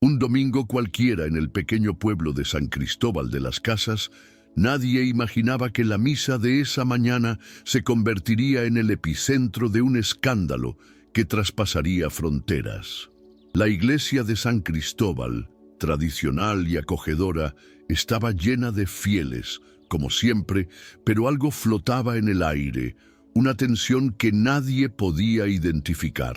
Un domingo cualquiera en el pequeño pueblo de San Cristóbal de las Casas, nadie imaginaba que la misa de esa mañana se convertiría en el epicentro de un escándalo que traspasaría fronteras. La iglesia de San Cristóbal, tradicional y acogedora, estaba llena de fieles, como siempre, pero algo flotaba en el aire, una tensión que nadie podía identificar.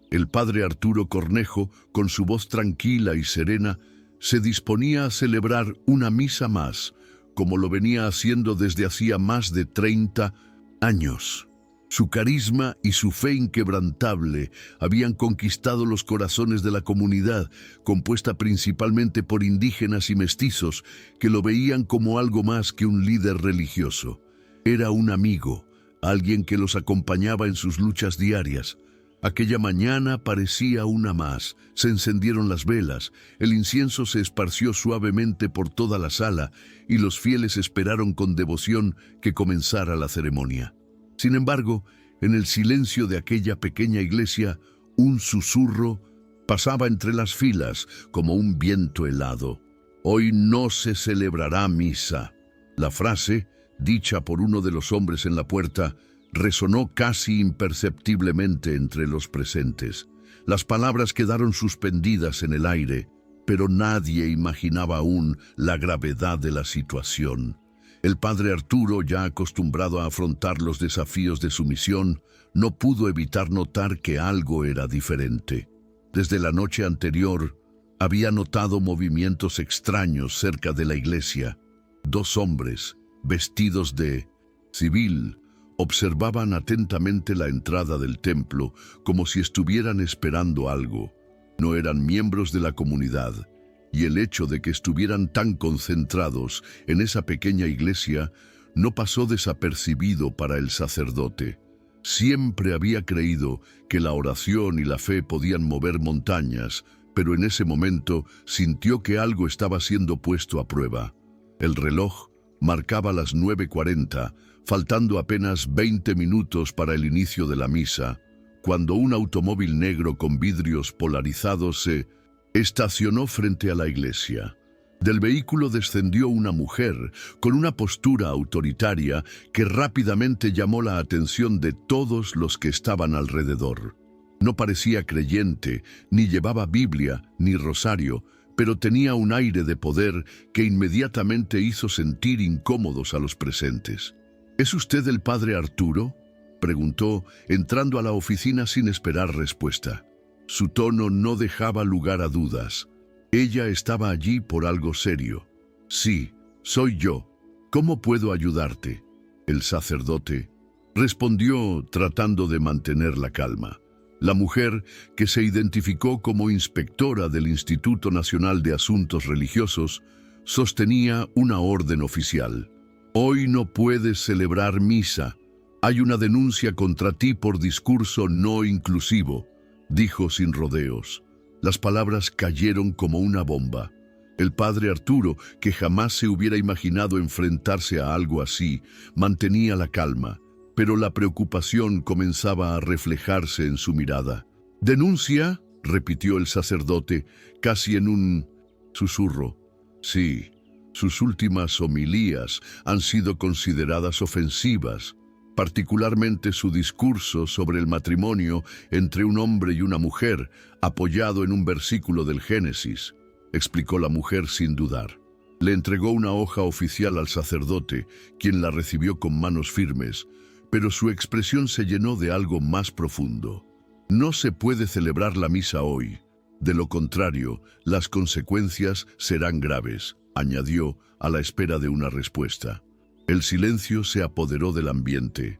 El padre Arturo Cornejo, con su voz tranquila y serena, se disponía a celebrar una misa más, como lo venía haciendo desde hacía más de 30 años. Su carisma y su fe inquebrantable habían conquistado los corazones de la comunidad, compuesta principalmente por indígenas y mestizos, que lo veían como algo más que un líder religioso. Era un amigo, alguien que los acompañaba en sus luchas diarias. Aquella mañana parecía una más. Se encendieron las velas, el incienso se esparció suavemente por toda la sala y los fieles esperaron con devoción que comenzara la ceremonia. Sin embargo, en el silencio de aquella pequeña iglesia, un susurro pasaba entre las filas como un viento helado. «Hoy no se celebrará misa». La frase, dicha por uno de los hombres en la puerta, resonó casi imperceptiblemente entre los presentes. Las palabras quedaron suspendidas en el aire, pero nadie imaginaba aún la gravedad de la situación. El padre Arturo, ya acostumbrado a afrontar los desafíos de su misión, no pudo evitar notar que algo era diferente. Desde la noche anterior, había notado movimientos extraños cerca de la iglesia. Dos hombres, vestidos de civil, observaban atentamente la entrada del templo como si estuvieran esperando algo. No eran miembros de la comunidad, y el hecho de que estuvieran tan concentrados en esa pequeña iglesia no pasó desapercibido para el sacerdote. Siempre había creído que la oración y la fe podían mover montañas, pero en ese momento sintió que algo estaba siendo puesto a prueba. El reloj marcaba las 9:40, faltando apenas 20 minutos para el inicio de la misa, cuando un automóvil negro con vidrios polarizados se estacionó frente a la iglesia. Del vehículo descendió una mujer con una postura autoritaria que rápidamente llamó la atención de todos los que estaban alrededor. No parecía creyente, ni llevaba Biblia, ni rosario, pero tenía un aire de poder que inmediatamente hizo sentir incómodos a los presentes. «¿Es usted el padre Arturo?», preguntó, entrando a la oficina sin esperar respuesta. Su tono no dejaba lugar a dudas. Ella estaba allí por algo serio. «Sí, soy yo. ¿Cómo puedo ayudarte?», el sacerdote respondió, tratando de mantener la calma. La mujer, que se identificó como inspectora del Instituto Nacional de Asuntos Religiosos, sostenía una orden oficial. «Hoy no puedes celebrar misa. Hay una denuncia contra ti por discurso no inclusivo», dijo sin rodeos. Las palabras cayeron como una bomba. El padre Arturo, que jamás se hubiera imaginado enfrentarse a algo así, mantenía la calma, pero la preocupación comenzaba a reflejarse en su mirada. «¿Denuncia?», repitió el sacerdote, casi en un susurro. «Sí. Sus últimas homilías han sido consideradas ofensivas, particularmente su discurso sobre el matrimonio entre un hombre y una mujer, apoyado en un versículo del Génesis», explicó la mujer sin dudar. Le entregó una hoja oficial al sacerdote, quien la recibió con manos firmes, pero su expresión se llenó de algo más profundo. «No se puede celebrar la misa hoy. De lo contrario, las consecuencias serán graves», añadió, a la espera de una respuesta. El silencio se apoderó del ambiente.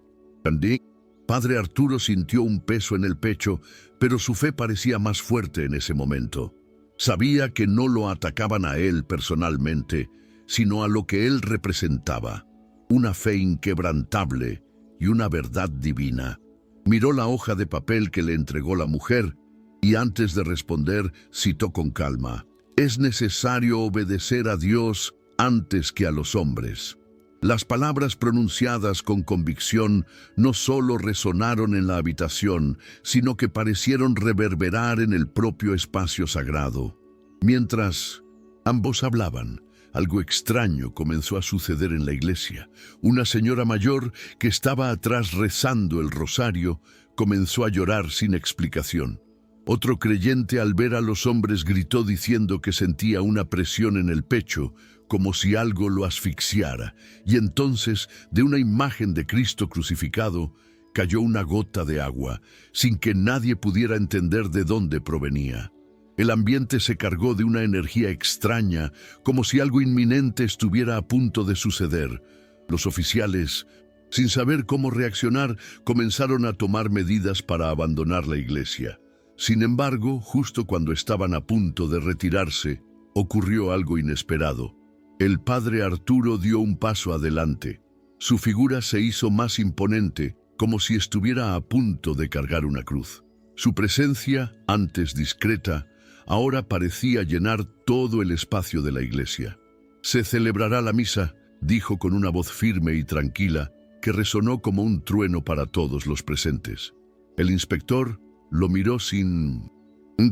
Padre Arturo sintió un peso en el pecho, pero su fe parecía más fuerte en ese momento. Sabía que no lo atacaban a él personalmente, sino a lo que él representaba, una fe inquebrantable y una verdad divina. Miró la hoja de papel que le entregó la mujer y antes de responder citó con calma: «Es necesario obedecer a Dios antes que a los hombres». Las palabras pronunciadas con convicción no solo resonaron en la habitación, sino que parecieron reverberar en el propio espacio sagrado. Mientras ambos hablaban, algo extraño comenzó a suceder en la iglesia. Una señora mayor que estaba atrás rezando el rosario comenzó a llorar sin explicación. Otro creyente, al ver a los hombres, gritó diciendo que sentía una presión en el pecho, como si algo lo asfixiara, y entonces, de una imagen de Cristo crucificado, cayó una gota de agua, sin que nadie pudiera entender de dónde provenía. El ambiente se cargó de una energía extraña, como si algo inminente estuviera a punto de suceder. Los oficiales, sin saber cómo reaccionar, comenzaron a tomar medidas para abandonar la iglesia. Sin embargo, justo cuando estaban a punto de retirarse, ocurrió algo inesperado. El padre Arturo dio un paso adelante. Su figura se hizo más imponente, como si estuviera a punto de cargar una cruz. Su presencia, antes discreta, ahora parecía llenar todo el espacio de la iglesia. «Se celebrará la misa», dijo con una voz firme y tranquila, que resonó como un trueno para todos los presentes. El inspector lo miró sin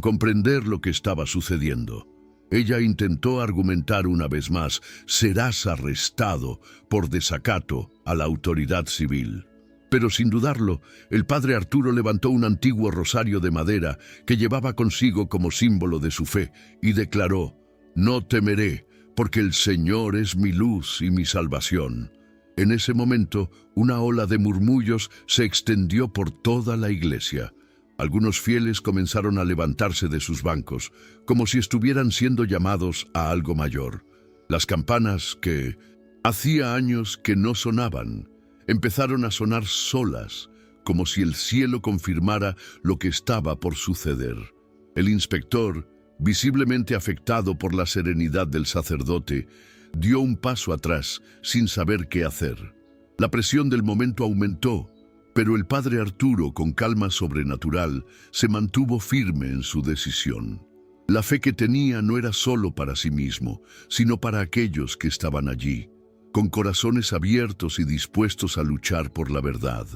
comprender lo que estaba sucediendo. Ella intentó argumentar una vez más: «Serás arrestado por desacato a la autoridad civil». Pero sin dudarlo, el padre Arturo levantó un antiguo rosario de madera que llevaba consigo como símbolo de su fe y declaró: «No temeré, porque el Señor es mi luz y mi salvación». En ese momento, una ola de murmullos se extendió por toda la iglesia. Algunos fieles comenzaron a levantarse de sus bancos, como si estuvieran siendo llamados a algo mayor. Las campanas, que hacía años que no sonaban, empezaron a sonar solas, como si el cielo confirmara lo que estaba por suceder. El inspector, visiblemente afectado por la serenidad del sacerdote, dio un paso atrás, sin saber qué hacer. La presión del momento aumentó, pero el padre Arturo, con calma sobrenatural, se mantuvo firme en su decisión. La fe que tenía no era solo para sí mismo, sino para aquellos que estaban allí, con corazones abiertos y dispuestos a luchar por la verdad.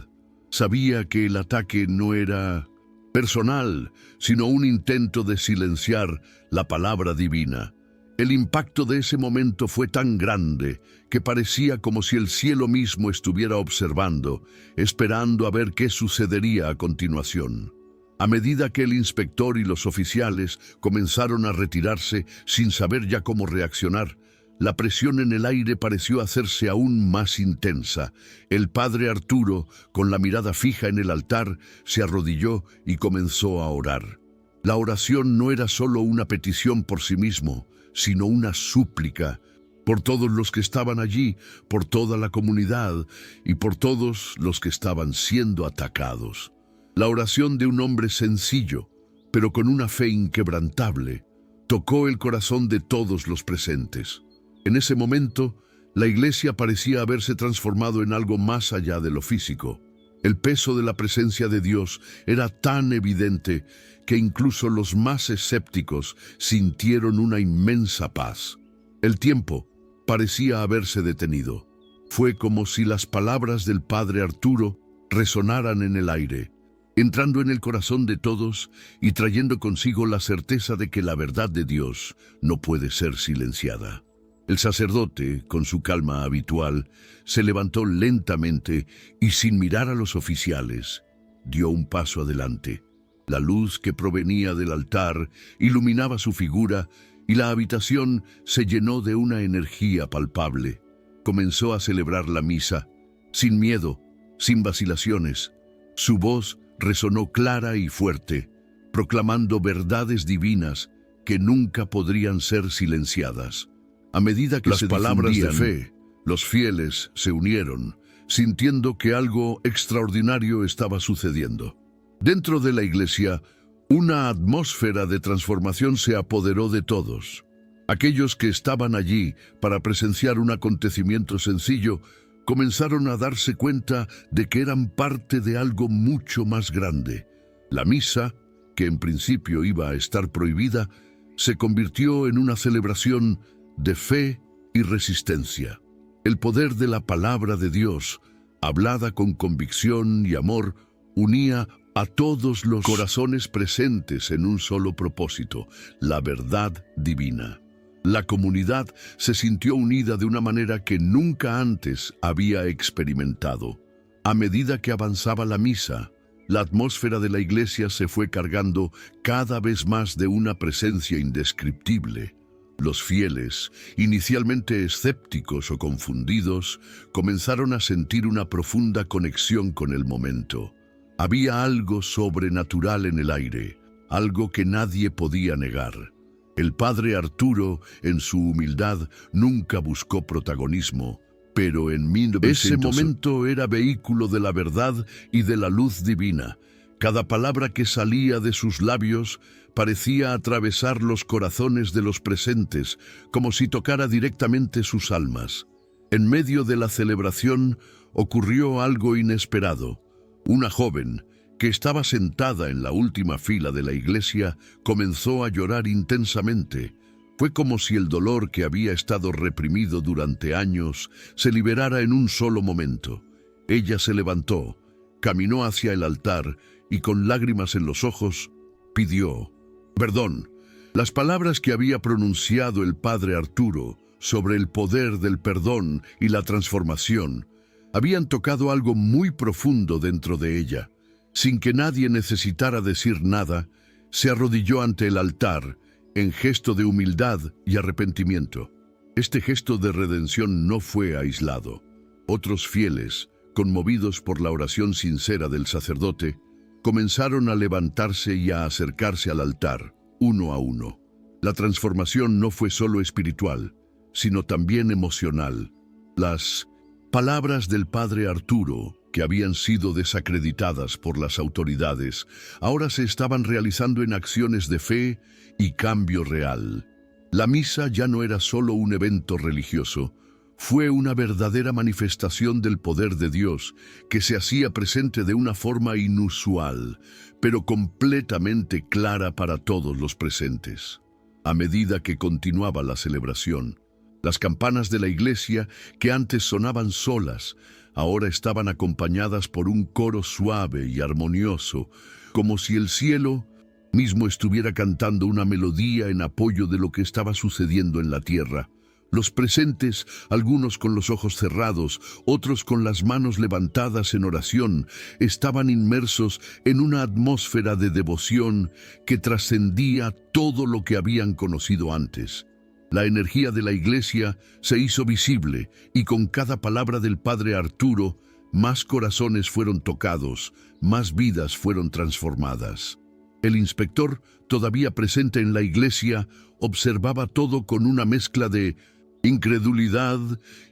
Sabía que el ataque no era personal, sino un intento de silenciar la palabra divina. El impacto de ese momento fue tan grande que parecía como si el cielo mismo estuviera observando, esperando a ver qué sucedería a continuación. A medida que el inspector y los oficiales comenzaron a retirarse sin saber ya cómo reaccionar, la presión en el aire pareció hacerse aún más intensa. El padre Arturo, con la mirada fija en el altar, se arrodilló y comenzó a orar. La oración no era solo una petición por sí mismo, sino una súplica por todos los que estaban allí, por toda la comunidad y por todos los que estaban siendo atacados. La oración de un hombre sencillo, pero con una fe inquebrantable, tocó el corazón de todos los presentes. En ese momento, la iglesia parecía haberse transformado en algo más allá de lo físico. El peso de la presencia de Dios era tan evidente que incluso los más escépticos sintieron una inmensa paz. El tiempo parecía haberse detenido. Fue como si las palabras del padre Arturo resonaran en el aire, entrando en el corazón de todos y trayendo consigo la certeza de que la verdad de Dios no puede ser silenciada. El sacerdote, con su calma habitual, se levantó lentamente y, sin mirar a los oficiales, dio un paso adelante. La luz que provenía del altar iluminaba su figura y la habitación se llenó de una energía palpable. Comenzó a celebrar la misa, sin miedo, sin vacilaciones. Su voz resonó clara y fuerte, proclamando verdades divinas que nunca podrían ser silenciadas. A medida que las palabras de fe, los fieles se unieron, sintiendo que algo extraordinario estaba sucediendo. Dentro de la iglesia, una atmósfera de transformación se apoderó de todos. Aquellos que estaban allí para presenciar un acontecimiento sencillo comenzaron a darse cuenta de que eran parte de algo mucho más grande. La misa, que en principio iba a estar prohibida, se convirtió en una celebración de fe y resistencia. El poder de la palabra de Dios, hablada con convicción y amor, unía a todos los corazones presentes en un solo propósito, la verdad divina. La comunidad se sintió unida de una manera que nunca antes había experimentado. A medida que avanzaba la misa, la atmósfera de la iglesia se fue cargando cada vez más de una presencia indescriptible. Los fieles, inicialmente escépticos o confundidos, comenzaron a sentir una profunda conexión con el momento. Había algo sobrenatural en el aire, algo que nadie podía negar. El padre Arturo, en su humildad, nunca buscó protagonismo, pero en 1900 ese momento era vehículo de la verdad y de la luz divina. Cada palabra que salía de sus labios parecía atravesar los corazones de los presentes, como si tocara directamente sus almas. En medio de la celebración ocurrió algo inesperado. Una joven, que estaba sentada en la última fila de la iglesia, comenzó a llorar intensamente. Fue como si el dolor que había estado reprimido durante años se liberara en un solo momento. Ella se levantó, caminó hacia el altar y con lágrimas en los ojos, pidió perdón. Las palabras que había pronunciado el padre Arturo sobre el poder del perdón y la transformación habían tocado algo muy profundo dentro de ella. Sin que nadie necesitara decir nada, se arrodilló ante el altar en gesto de humildad y arrepentimiento. Este gesto de redención no fue aislado. Otros fieles, conmovidos por la oración sincera del sacerdote, comenzaron a levantarse y a acercarse al altar, uno a uno. La transformación no fue solo espiritual, sino también emocional. Las palabras del padre Arturo, que habían sido desacreditadas por las autoridades, ahora se estaban realizando en acciones de fe y cambio real. La misa ya no era solo un evento religioso, fue una verdadera manifestación del poder de Dios que se hacía presente de una forma inusual, pero completamente clara para todos los presentes. A medida que continuaba la celebración, las campanas de la iglesia, que antes sonaban solas, ahora estaban acompañadas por un coro suave y armonioso, como si el cielo mismo estuviera cantando una melodía en apoyo de lo que estaba sucediendo en la tierra. Los presentes, algunos con los ojos cerrados, otros con las manos levantadas en oración, estaban inmersos en una atmósfera de devoción que trascendía todo lo que habían conocido antes. La energía de la iglesia se hizo visible y con cada palabra del padre Arturo, más corazones fueron tocados, más vidas fueron transformadas. El inspector, todavía presente en la iglesia, observaba todo con una mezcla de incredulidad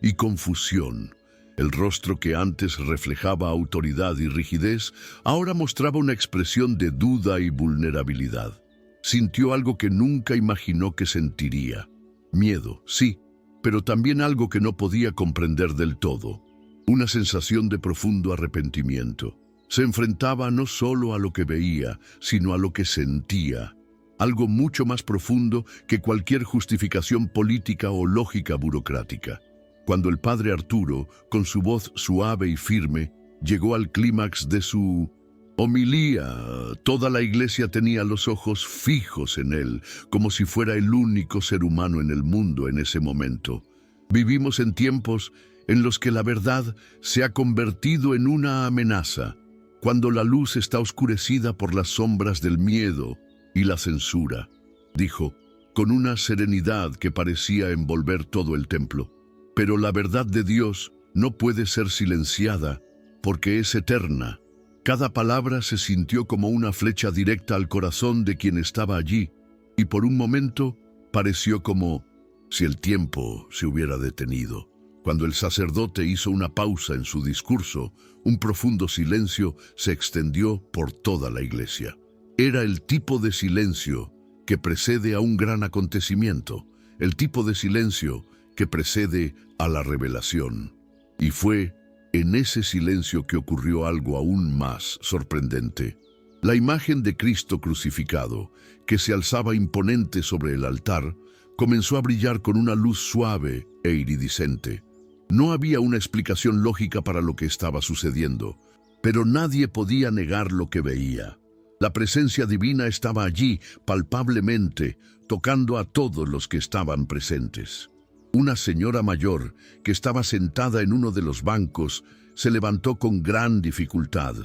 y confusión. El rostro que antes reflejaba autoridad y rigidez, ahora mostraba una expresión de duda y vulnerabilidad. Sintió algo que nunca imaginó que sentiría. Miedo, sí, pero también algo que no podía comprender del todo. Una sensación de profundo arrepentimiento. Se enfrentaba no solo a lo que veía, sino a lo que sentía. Algo mucho más profundo que cualquier justificación política o lógica burocrática. Cuando el padre Arturo, con su voz suave y firme, llegó al clímax de su homilía, toda la iglesia tenía los ojos fijos en él, como si fuera el único ser humano en el mundo en ese momento. Vivimos en tiempos en los que la verdad se ha convertido en una amenaza, cuando la luz está oscurecida por las sombras del miedo y la censura, dijo, con una serenidad que parecía envolver todo el templo. Pero la verdad de Dios no puede ser silenciada, porque es eterna. Cada palabra se sintió como una flecha directa al corazón de quien estaba allí, y por un momento pareció como si el tiempo se hubiera detenido. Cuando el sacerdote hizo una pausa en su discurso, un profundo silencio se extendió por toda la iglesia. Era el tipo de silencio que precede a un gran acontecimiento, el tipo de silencio que precede a la revelación. Y fue en ese silencio que ocurrió algo aún más sorprendente. La imagen de Cristo crucificado, que se alzaba imponente sobre el altar, comenzó a brillar con una luz suave e iridiscente. No había una explicación lógica para lo que estaba sucediendo. pero nadie podía negar lo que veía. La presencia divina estaba allí, palpablemente, tocando a todos los que estaban presentes. Una señora mayor, que estaba sentada en uno de los bancos, se levantó con gran dificultad.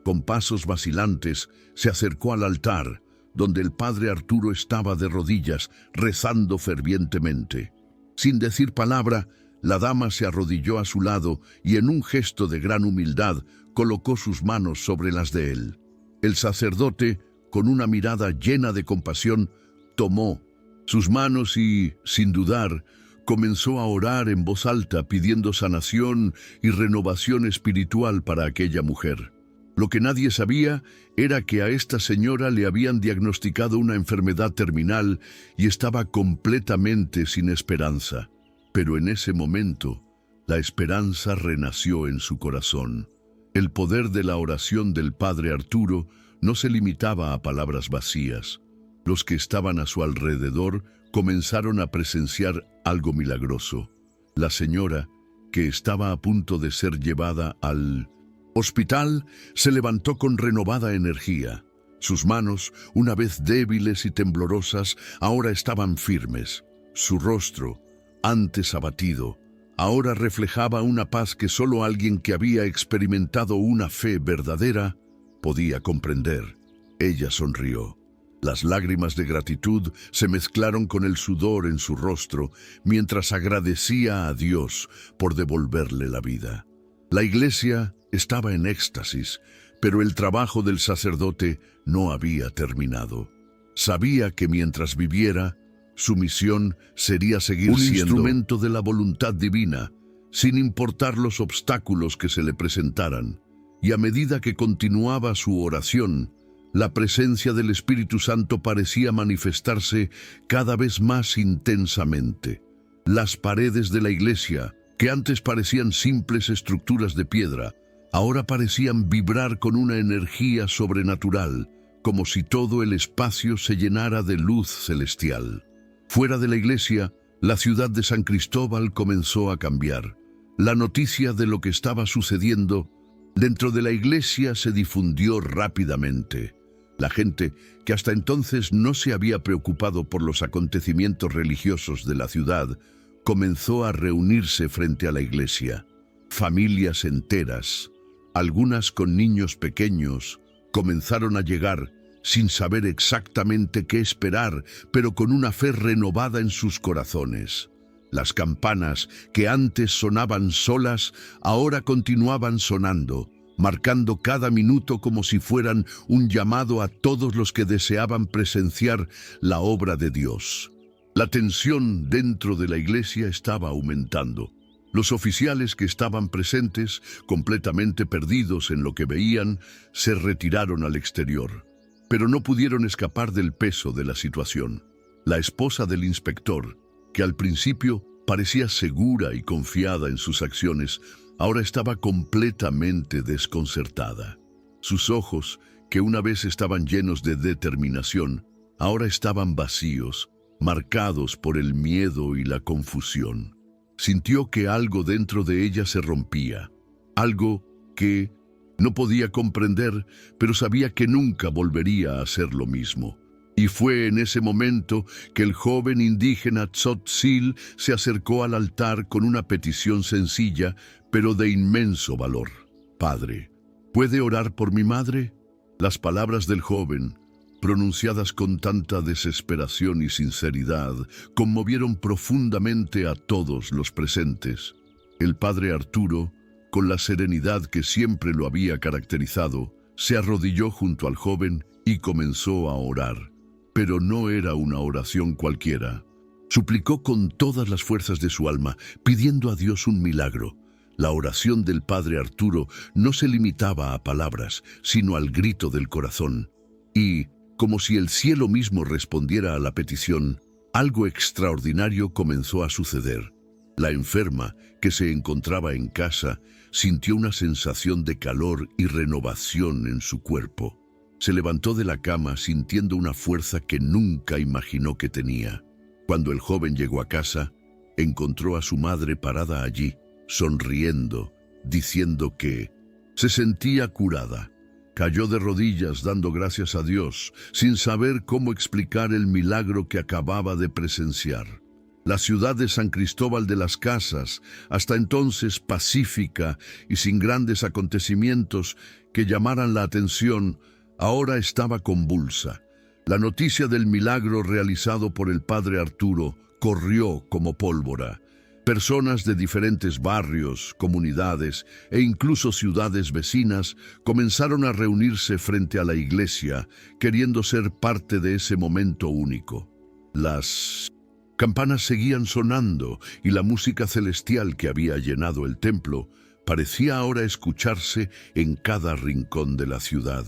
Con pasos vacilantes, se acercó al altar, donde el padre Arturo estaba de rodillas, rezando fervientemente. Sin decir palabra, la dama se arrodilló a su lado y en un gesto de gran humildad colocó sus manos sobre las de él. El sacerdote, con una mirada llena de compasión, tomó sus manos y, sin dudar, comenzó a orar en voz alta pidiendo sanación y renovación espiritual para aquella mujer. Lo que nadie sabía era que a esta señora le habían diagnosticado una enfermedad terminal y estaba completamente sin esperanza. Pero en ese momento, la esperanza renació en su corazón. El poder de la oración del padre Arturo no se limitaba a palabras vacías. Los que estaban a su alrededor comenzaron a presenciar algo milagroso. La señora, que estaba a punto de ser llevada al hospital, se levantó con renovada energía. Sus manos, una vez débiles y temblorosas, ahora estaban firmes. Su rostro, antes abatido, ahora reflejaba una paz que solo alguien que había experimentado una fe verdadera podía comprender. Ella sonrió. Las lágrimas de gratitud se mezclaron con el sudor en su rostro mientras agradecía a Dios por devolverle la vida. La iglesia estaba en éxtasis, pero el trabajo del sacerdote no había terminado. Sabía que mientras viviera, su misión sería seguir siendo un instrumento de la voluntad divina, sin importar los obstáculos que se le presentaran. Y a medida que continuaba su oración, la presencia del Espíritu Santo parecía manifestarse cada vez más intensamente. Las paredes de la iglesia, que antes parecían simples estructuras de piedra, ahora parecían vibrar con una energía sobrenatural, como si todo el espacio se llenara de luz celestial. Fuera de la iglesia, la ciudad de San Cristóbal comenzó a cambiar. La noticia de lo que estaba sucediendo dentro de la iglesia se difundió rápidamente. La gente, que hasta entonces no se había preocupado por los acontecimientos religiosos de la ciudad, comenzó a reunirse frente a la iglesia. Familias enteras, algunas con niños pequeños, comenzaron a llegar sin saber exactamente qué esperar, pero con una fe renovada en sus corazones. Las campanas, que antes sonaban solas, ahora continuaban sonando, marcando cada minuto como si fueran un llamado a todos los que deseaban presenciar la obra de Dios. La tensión dentro de la iglesia estaba aumentando. Los oficiales que estaban presentes, completamente perdidos en lo que veían, se retiraron al exterior. Pero no pudieron escapar del peso de la situación. La esposa del inspector, que al principio parecía segura y confiada en sus acciones, ahora estaba completamente desconcertada. Sus ojos, que una vez estaban llenos de determinación, ahora estaban vacíos, marcados por el miedo y la confusión. Sintió que algo dentro de ella se rompía, algo que no podía comprender, pero sabía que nunca volvería a hacer lo mismo. Y fue en ese momento que el joven indígena Tzotzil se acercó al altar con una petición sencilla, pero de inmenso valor. «Padre, ¿puede orar por mi madre?». Las palabras del joven, pronunciadas con tanta desesperación y sinceridad, conmovieron profundamente a todos los presentes. El padre Arturo, con la serenidad que siempre lo había caracterizado, se arrodilló junto al joven y comenzó a orar. Pero no era una oración cualquiera. Suplicó con todas las fuerzas de su alma, pidiendo a Dios un milagro. La oración del padre Arturo no se limitaba a palabras, sino al grito del corazón. Y, como si el cielo mismo respondiera a la petición, algo extraordinario comenzó a suceder. La enferma, que se encontraba en casa, sintió una sensación de calor y renovación en su cuerpo. Se levantó de la cama sintiendo una fuerza que nunca imaginó que tenía. Cuando el joven llegó a casa, encontró a su madre parada allí, sonriendo, diciendo que Se sentía curada. Cayó de rodillas dando gracias a Dios, sin saber cómo explicar el milagro que acababa de presenciar. La ciudad de San Cristóbal de las Casas, hasta entonces pacífica y sin grandes acontecimientos que llamaran la atención, ahora estaba convulsa. La noticia del milagro realizado por el padre Arturo corrió como pólvora. Personas de diferentes barrios, comunidades e incluso ciudades vecinas comenzaron a reunirse frente a la iglesia, queriendo ser parte de ese momento único. Las campanas seguían sonando y la música celestial que había llenado el templo parecía ahora escucharse en cada rincón de la ciudad.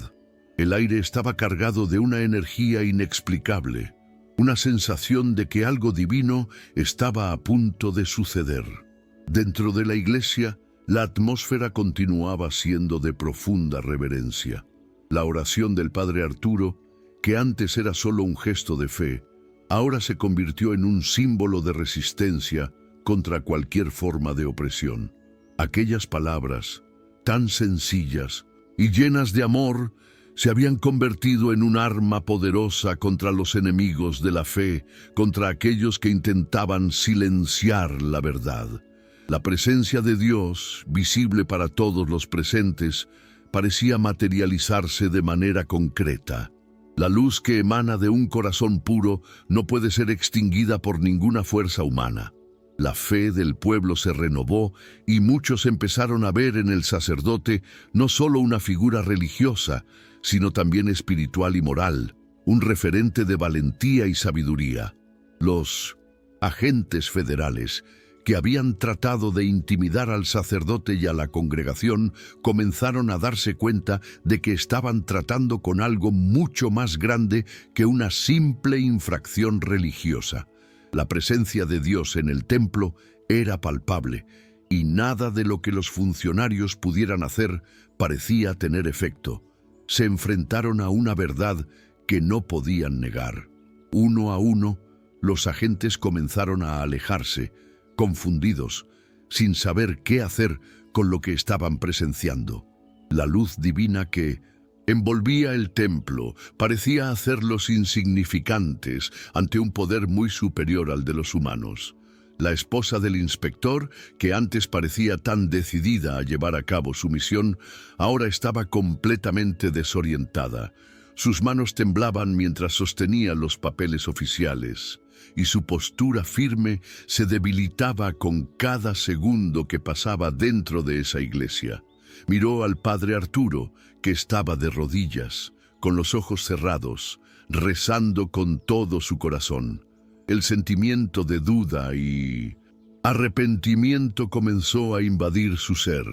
El aire estaba cargado de una energía inexplicable, una sensación de que algo divino estaba a punto de suceder. Dentro de la iglesia, la atmósfera continuaba siendo de profunda reverencia. La oración del padre Arturo, que antes era solo un gesto de fe, ahora se convirtió en un símbolo de resistencia contra cualquier forma de opresión. Aquellas palabras, tan sencillas y llenas de amor, se habían convertido en un arma poderosa contra los enemigos de la fe, contra aquellos que intentaban silenciar la verdad. La presencia de Dios, visible para todos los presentes, parecía materializarse de manera concreta. La luz que emana de un corazón puro no puede ser extinguida por ninguna fuerza humana. La fe del pueblo se renovó y muchos empezaron a ver en el sacerdote no solo una figura religiosa, sino también espiritual y moral, un referente de valentía y sabiduría. Los agentes federales, que habían tratado de intimidar al sacerdote y a la congregación, comenzaron a darse cuenta de que estaban tratando con algo mucho más grande que una simple infracción religiosa. La presencia de Dios en el templo era palpable, y nada de lo que los funcionarios pudieran hacer parecía tener efecto. Se enfrentaron a una verdad que no podían negar. Uno a uno, los agentes comenzaron a alejarse, confundidos, sin saber qué hacer con lo que estaban presenciando. La luz divina que envolvía el templo parecía hacerlos insignificantes ante un poder muy superior al de los humanos. La esposa del inspector, que antes parecía tan decidida a llevar a cabo su misión, ahora estaba completamente desorientada. Sus manos temblaban mientras sostenía los papeles oficiales, y su postura firme se debilitaba con cada segundo que pasaba dentro de esa iglesia. Miró al padre Arturo, que estaba de rodillas, con los ojos cerrados, rezando con todo su corazón. El sentimiento de duda y arrepentimiento comenzó a invadir su ser.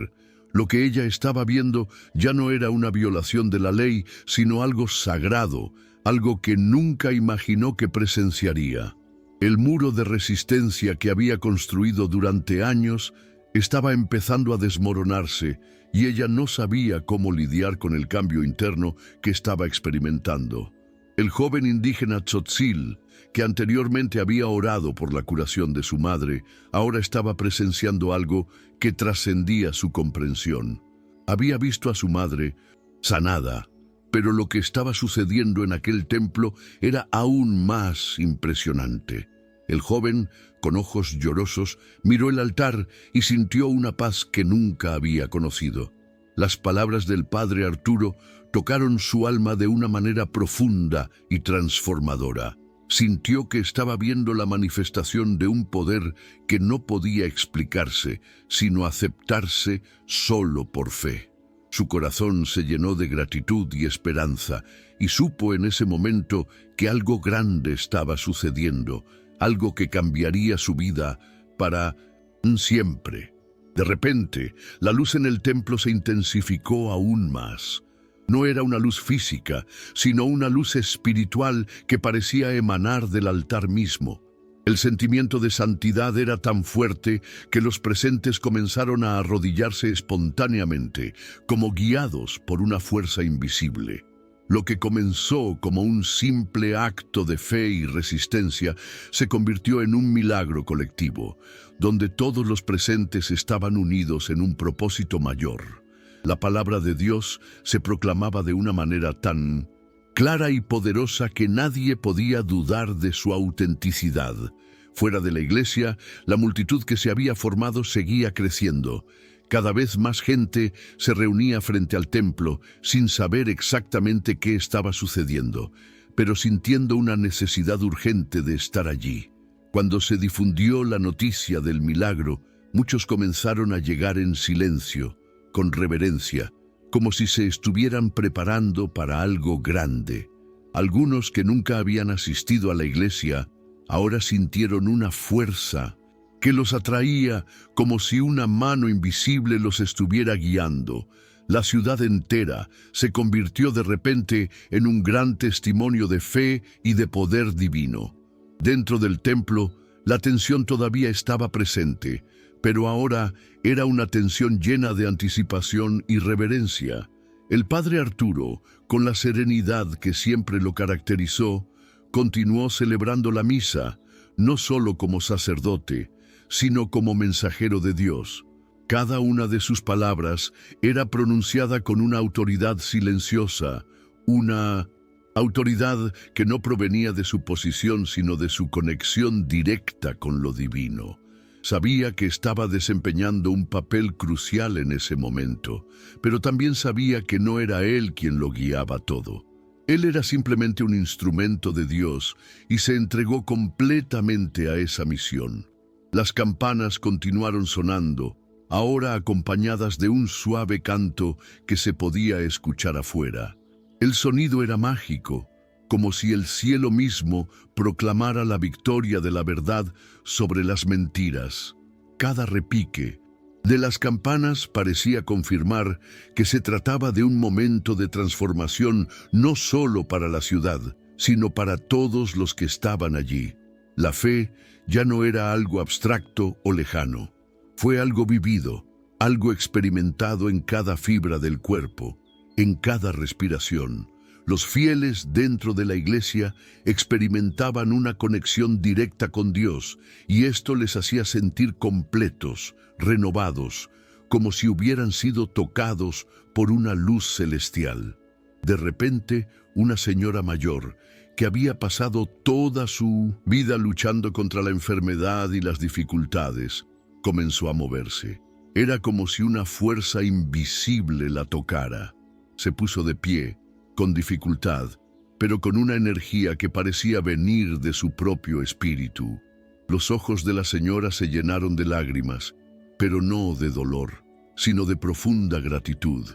Lo que ella estaba viendo ya no era una violación de la ley, sino algo sagrado, algo que nunca imaginó que presenciaría. El muro de resistencia que había construido durante años estaba empezando a desmoronarse, y ella no sabía cómo lidiar con el cambio interno que estaba experimentando. El joven indígena Tzotzil, que anteriormente había orado por la curación de su madre, ahora estaba presenciando algo que trascendía su comprensión. Había visto a su madre sanada, pero lo que estaba sucediendo en aquel templo era aún más impresionante. El joven, con ojos llorosos, miró el altar y sintió una paz que nunca había conocido. Las palabras del padre Arturo tocaron su alma de una manera profunda y transformadora. Sintió que estaba viendo la manifestación de un poder que no podía explicarse, sino aceptarse solo por fe. Su corazón se llenó de gratitud y esperanza, y supo en ese momento que algo grande estaba sucediendo, algo que cambiaría su vida para siempre. De repente, la luz en el templo se intensificó aún más. No era una luz física, sino una luz espiritual que parecía emanar del altar mismo. El sentimiento de santidad era tan fuerte que los presentes comenzaron a arrodillarse espontáneamente, como guiados por una fuerza invisible. Lo que comenzó como un simple acto de fe y resistencia se convirtió en un milagro colectivo, donde todos los presentes estaban unidos en un propósito mayor. La palabra de Dios se proclamaba de una manera tan clara y poderosa que nadie podía dudar de su autenticidad. Fuera de la iglesia, la multitud que se había formado seguía creciendo. Cada vez más gente se reunía frente al templo sin saber exactamente qué estaba sucediendo, pero sintiendo una necesidad urgente de estar allí. Cuando se difundió la noticia del milagro, muchos comenzaron a llegar en silencio, con reverencia, como si se estuvieran preparando para algo grande. Algunos que nunca habían asistido a la iglesia ahora sintieron una fuerza que los atraía como si una mano invisible los estuviera guiando. La ciudad entera se convirtió de repente en un gran testimonio de fe y de poder divino. Dentro del templo, la tensión todavía estaba presente, pero ahora era una tensión llena de anticipación y reverencia. El padre Arturo, con la serenidad que siempre lo caracterizó, continuó celebrando la misa, no solo como sacerdote, sino como mensajero de Dios. Cada una de sus palabras era pronunciada con una autoridad silenciosa, una autoridad que no provenía de su posición, sino de su conexión directa con lo divino. Sabía que estaba desempeñando un papel crucial en ese momento, pero también sabía que no era él quien lo guiaba todo. Él era simplemente un instrumento de Dios y se entregó completamente a esa misión. Las campanas continuaron sonando, ahora acompañadas de un suave canto que se podía escuchar afuera. El sonido era mágico, como si el cielo mismo proclamara la victoria de la verdad sobre las mentiras. Cada repique de las campanas parecía confirmar que se trataba de un momento de transformación no solo para la ciudad, sino para todos los que estaban allí. La fe ya no era algo abstracto o lejano. Fue algo vivido, algo experimentado en cada fibra del cuerpo, en cada respiración. Los fieles dentro de la iglesia experimentaban una conexión directa con Dios, y esto les hacía sentir completos, renovados, como si hubieran sido tocados por una luz celestial. De repente, una señora mayor, que había pasado toda su vida luchando contra la enfermedad y las dificultades, comenzó a moverse. Era como si una fuerza invisible la tocara. Se puso de pie, con dificultad, pero con una energía que parecía venir de su propio espíritu. Los ojos de la señora se llenaron de lágrimas, pero no de dolor, sino de profunda gratitud.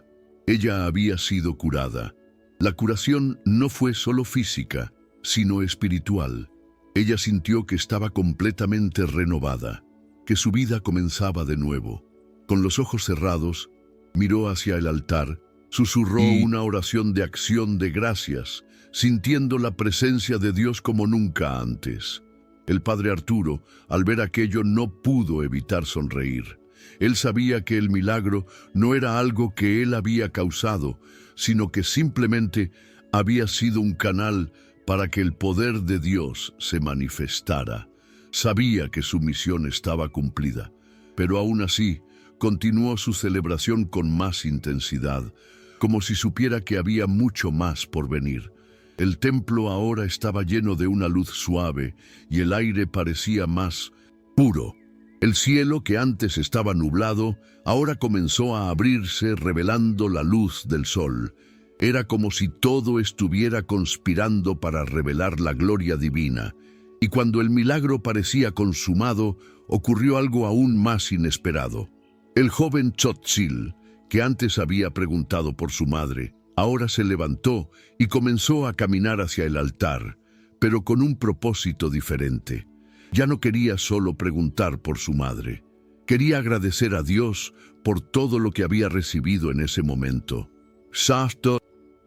Ella había sido curada. La curación no fue solo física, sino espiritual. Ella sintió que estaba completamente renovada, que su vida comenzaba de nuevo. Con los ojos cerrados, miró hacia el altar, susurró una oración de acción de gracias, sintiendo la presencia de Dios como nunca antes. El padre Arturo, al ver aquello, no pudo evitar sonreír. Él sabía que el milagro no era algo que él había causado, sino que simplemente había sido un canal para que el poder de Dios se manifestara. Sabía que su misión estaba cumplida, pero aún así continuó su celebración con más intensidad, como si supiera que había mucho más por venir. El templo ahora estaba lleno de una luz suave y el aire parecía más puro. El cielo, que antes estaba nublado, ahora comenzó a abrirse, revelando la luz del sol. Era como si todo estuviera conspirando para revelar la gloria divina. Y cuando el milagro parecía consumado, ocurrió algo aún más inesperado. El joven Tzotzil, que antes había preguntado por su madre, ahora se levantó y comenzó a caminar hacia el altar, pero con un propósito diferente. Ya no quería solo preguntar por su madre. Quería agradecer a Dios por todo lo que había recibido en ese momento. Su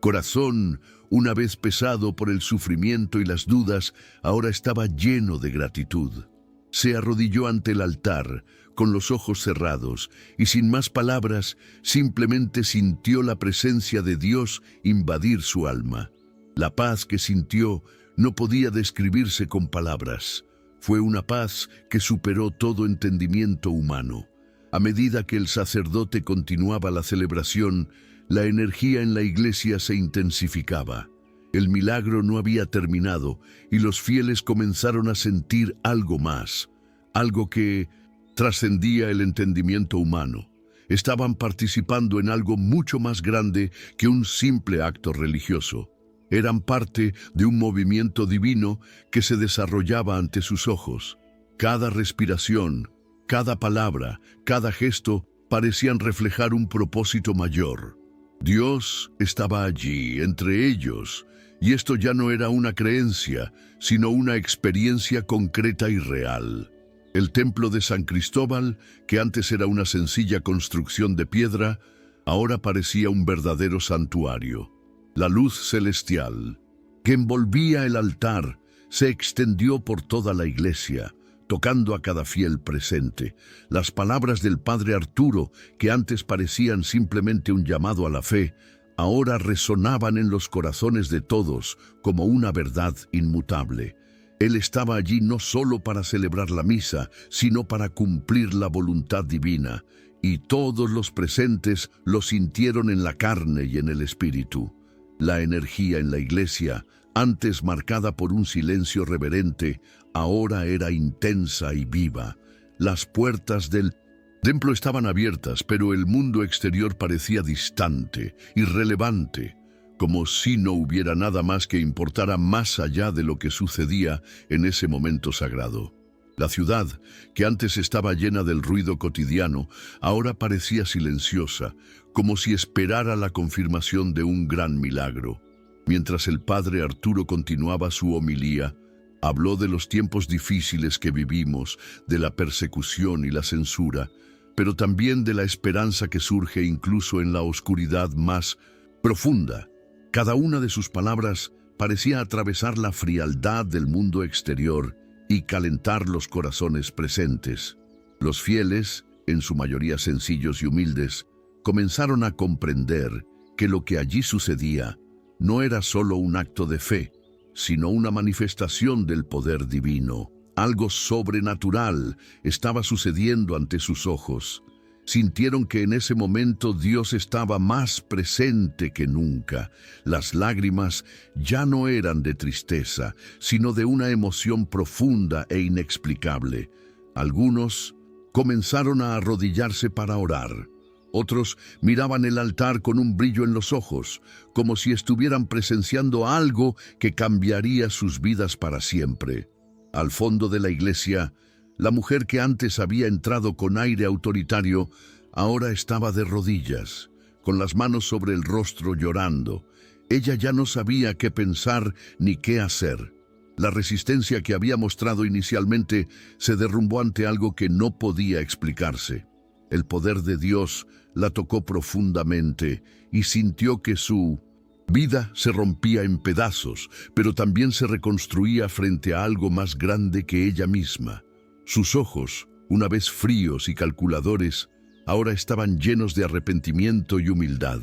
corazón, una vez pesado por el sufrimiento y las dudas, ahora estaba lleno de gratitud. Se arrodilló ante el altar, con los ojos cerrados, y sin más palabras, simplemente sintió la presencia de Dios invadir su alma. La paz que sintió no podía describirse con palabras. Fue una paz que superó todo entendimiento humano. A medida que el sacerdote continuaba la celebración, la energía en la iglesia se intensificaba. El milagro no había terminado y los fieles comenzaron a sentir algo más, algo que trascendía el entendimiento humano. Estaban participando en algo mucho más grande que un simple acto religioso. Eran parte de un movimiento divino que se desarrollaba ante sus ojos. Cada respiración, cada palabra, cada gesto parecían reflejar un propósito mayor. Dios estaba allí, entre ellos, y esto ya no era una creencia, sino una experiencia concreta y real. El templo de San Cristóbal, que antes era una sencilla construcción de piedra, ahora parecía un verdadero santuario. La luz celestial, que envolvía el altar, se extendió por toda la iglesia, tocando a cada fiel presente. Las palabras del padre Arturo, que antes parecían simplemente un llamado a la fe, ahora resonaban en los corazones de todos como una verdad inmutable. Él estaba allí no solo para celebrar la misa, sino para cumplir la voluntad divina, y todos los presentes lo sintieron en la carne y en el espíritu. La energía en la iglesia, antes marcada por un silencio reverente, ahora era intensa y viva. Las puertas del templo estaban abiertas, pero el mundo exterior parecía distante, irrelevante, como si no hubiera nada más que importara más allá de lo que sucedía en ese momento sagrado. La ciudad, que antes estaba llena del ruido cotidiano, ahora parecía silenciosa, como si esperara la confirmación de un gran milagro. Mientras el padre Arturo continuaba su homilía, habló de los tiempos difíciles que vivimos, de la persecución y la censura, pero también de la esperanza que surge incluso en la oscuridad más profunda. Cada una de sus palabras parecía atravesar la frialdad del mundo exterior y calentar los corazones presentes. Los fieles, en su mayoría sencillos y humildes, comenzaron a comprender que lo que allí sucedía no era solo un acto de fe, sino una manifestación del poder divino. Algo sobrenatural estaba sucediendo ante sus ojos. Sintieron que en ese momento Dios estaba más presente que nunca. Las lágrimas ya no eran de tristeza, sino de una emoción profunda e inexplicable. Algunos comenzaron a arrodillarse para orar. Otros miraban el altar con un brillo en los ojos, como si estuvieran presenciando algo que cambiaría sus vidas para siempre. Al fondo de la iglesia, la mujer que antes había entrado con aire autoritario, ahora estaba de rodillas, con las manos sobre el rostro llorando. Ella ya no sabía qué pensar ni qué hacer. La resistencia que había mostrado inicialmente se derrumbó ante algo que no podía explicarse. El poder de Dios la tocó profundamente y sintió que su vida se rompía en pedazos, pero también se reconstruía frente a algo más grande que ella misma. Sus ojos, una vez fríos y calculadores, ahora estaban llenos de arrepentimiento y humildad.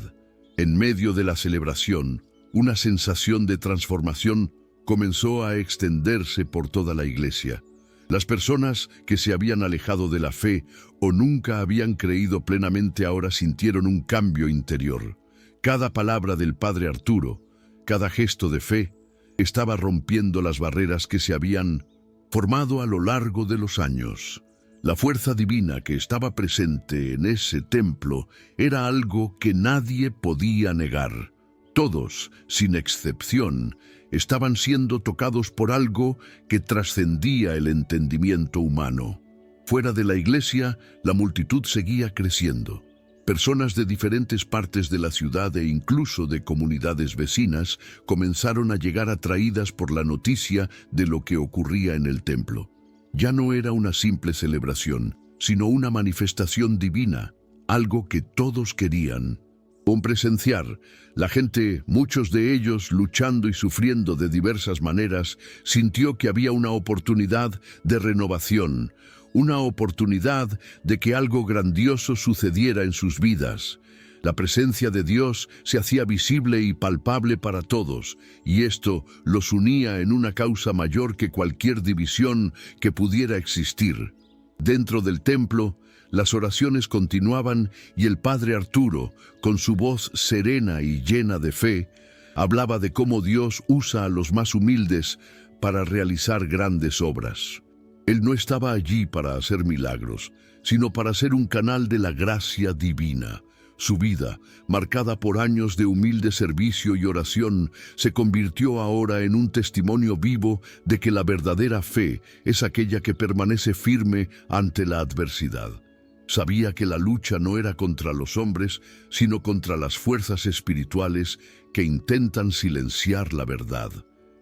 En medio de la celebración, una sensación de transformación comenzó a extenderse por toda la iglesia. Las personas que se habían alejado de la fe o nunca habían creído plenamente ahora sintieron un cambio interior. Cada palabra del padre Arturo, cada gesto de fe, estaba rompiendo las barreras que se habían formado a lo largo de los años. La fuerza divina que estaba presente en ese templo era algo que nadie podía negar. Todos, sin excepción, estaban siendo tocados por algo que trascendía el entendimiento humano. Fuera de la iglesia, la multitud seguía creciendo. Personas de diferentes partes de la ciudad e incluso de comunidades vecinas comenzaron a llegar atraídas por la noticia de lo que ocurría en el templo. Ya no era una simple celebración, sino una manifestación divina, algo que todos querían presenciar. La gente, muchos de ellos luchando y sufriendo de diversas maneras, sintió que había una oportunidad de renovación, una oportunidad de que algo grandioso sucediera en sus vidas. La presencia de Dios se hacía visible y palpable para todos, y esto los unía en una causa mayor que cualquier división que pudiera existir. Dentro del templo, Las oraciones continuaban y el padre Arturo, con su voz serena y llena de fe, hablaba de cómo Dios usa a los más humildes para realizar grandes obras. Él no estaba allí para hacer milagros, sino para ser un canal de la gracia divina. Su vida, marcada por años de humilde servicio y oración, se convirtió ahora en un testimonio vivo de que la verdadera fe es aquella que permanece firme ante la adversidad. Sabía que la lucha no era contra los hombres, sino contra las fuerzas espirituales que intentan silenciar la verdad.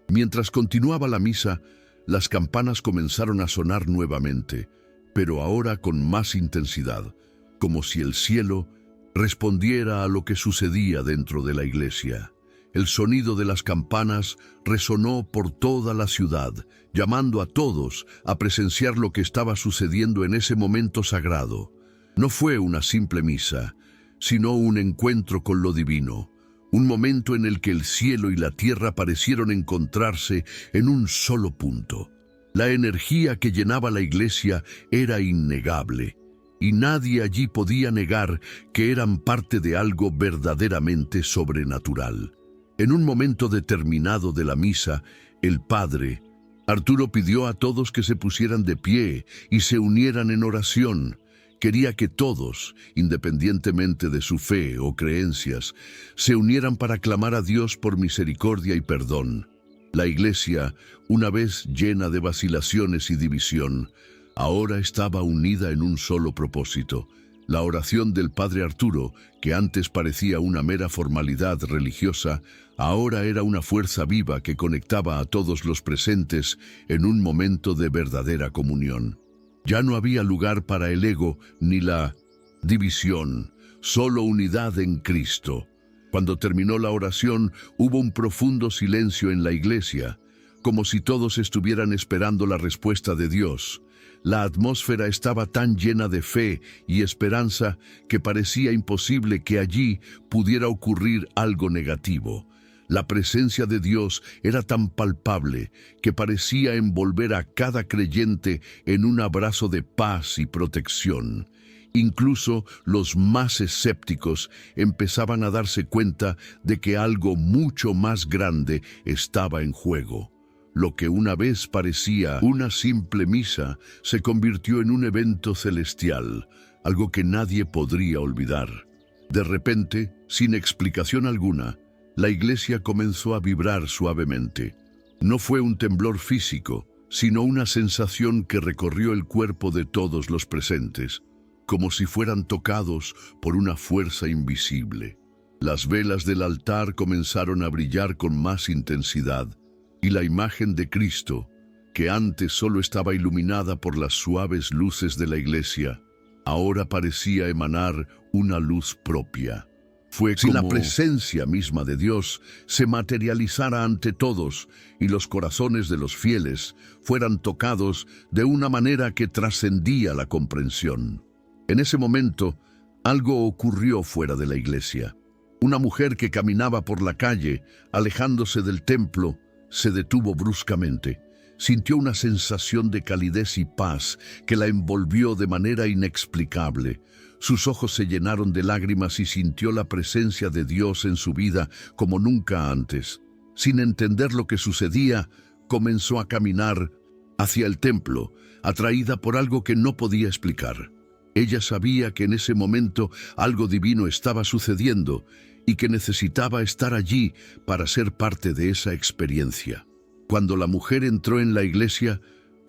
Mientras continuaba la misa, las campanas comenzaron a sonar nuevamente, pero ahora con más intensidad, como si el cielo respondiera a lo que sucedía dentro de la iglesia. El sonido de las campanas resonó por toda la ciudad, llamando a todos a presenciar lo que estaba sucediendo en ese momento sagrado. No fue una simple misa, sino un encuentro con lo divino, un momento en el que el cielo y la tierra parecieron encontrarse en un solo punto. La energía que llenaba la iglesia era innegable, y nadie allí podía negar que eran parte de algo verdaderamente sobrenatural. En un momento determinado de la misa, el padre Arturo pidió a todos que se pusieran de pie y se unieran en oración. Quería que todos, independientemente de su fe o creencias, se unieran para clamar a Dios por misericordia y perdón. La iglesia, una vez llena de vacilaciones y división, ahora estaba unida en un solo propósito. La oración del padre Arturo, que antes parecía una mera formalidad religiosa, ahora era una fuerza viva que conectaba a todos los presentes en un momento de verdadera comunión. Ya no había lugar para el ego ni la división, solo unidad en Cristo. Cuando terminó la oración, hubo un profundo silencio en la iglesia, como si todos estuvieran esperando la respuesta de Dios. La atmósfera estaba tan llena de fe y esperanza que parecía imposible que allí pudiera ocurrir algo negativo. La presencia de Dios era tan palpable que parecía envolver a cada creyente en un abrazo de paz y protección. Incluso los más escépticos empezaban a darse cuenta de que algo mucho más grande estaba en juego. Lo que una vez parecía una simple misa se convirtió en un evento celestial, algo que nadie podría olvidar. De repente, sin explicación alguna, la iglesia comenzó a vibrar suavemente. No fue un temblor físico, sino una sensación que recorrió el cuerpo de todos los presentes, como si fueran tocados por una fuerza invisible. Las velas del altar comenzaron a brillar con más intensidad, y la imagen de Cristo, que antes solo estaba iluminada por las suaves luces de la iglesia, ahora parecía emanar una luz propia. Fue como si la presencia misma de Dios se materializara ante todos y los corazones de los fieles fueran tocados de una manera que trascendía la comprensión. En ese momento, algo ocurrió fuera de la iglesia. Una mujer que caminaba por la calle, alejándose del templo, se detuvo bruscamente. Sintió una sensación de calidez y paz que la envolvió de manera inexplicable. Sus ojos se llenaron de lágrimas y sintió la presencia de Dios en su vida como nunca antes. Sin entender lo que sucedía, comenzó a caminar hacia el templo, atraída por algo que no podía explicar. Ella sabía que en ese momento algo divino estaba sucediendo y que necesitaba estar allí para ser parte de esa experiencia. Cuando la mujer entró en la iglesia,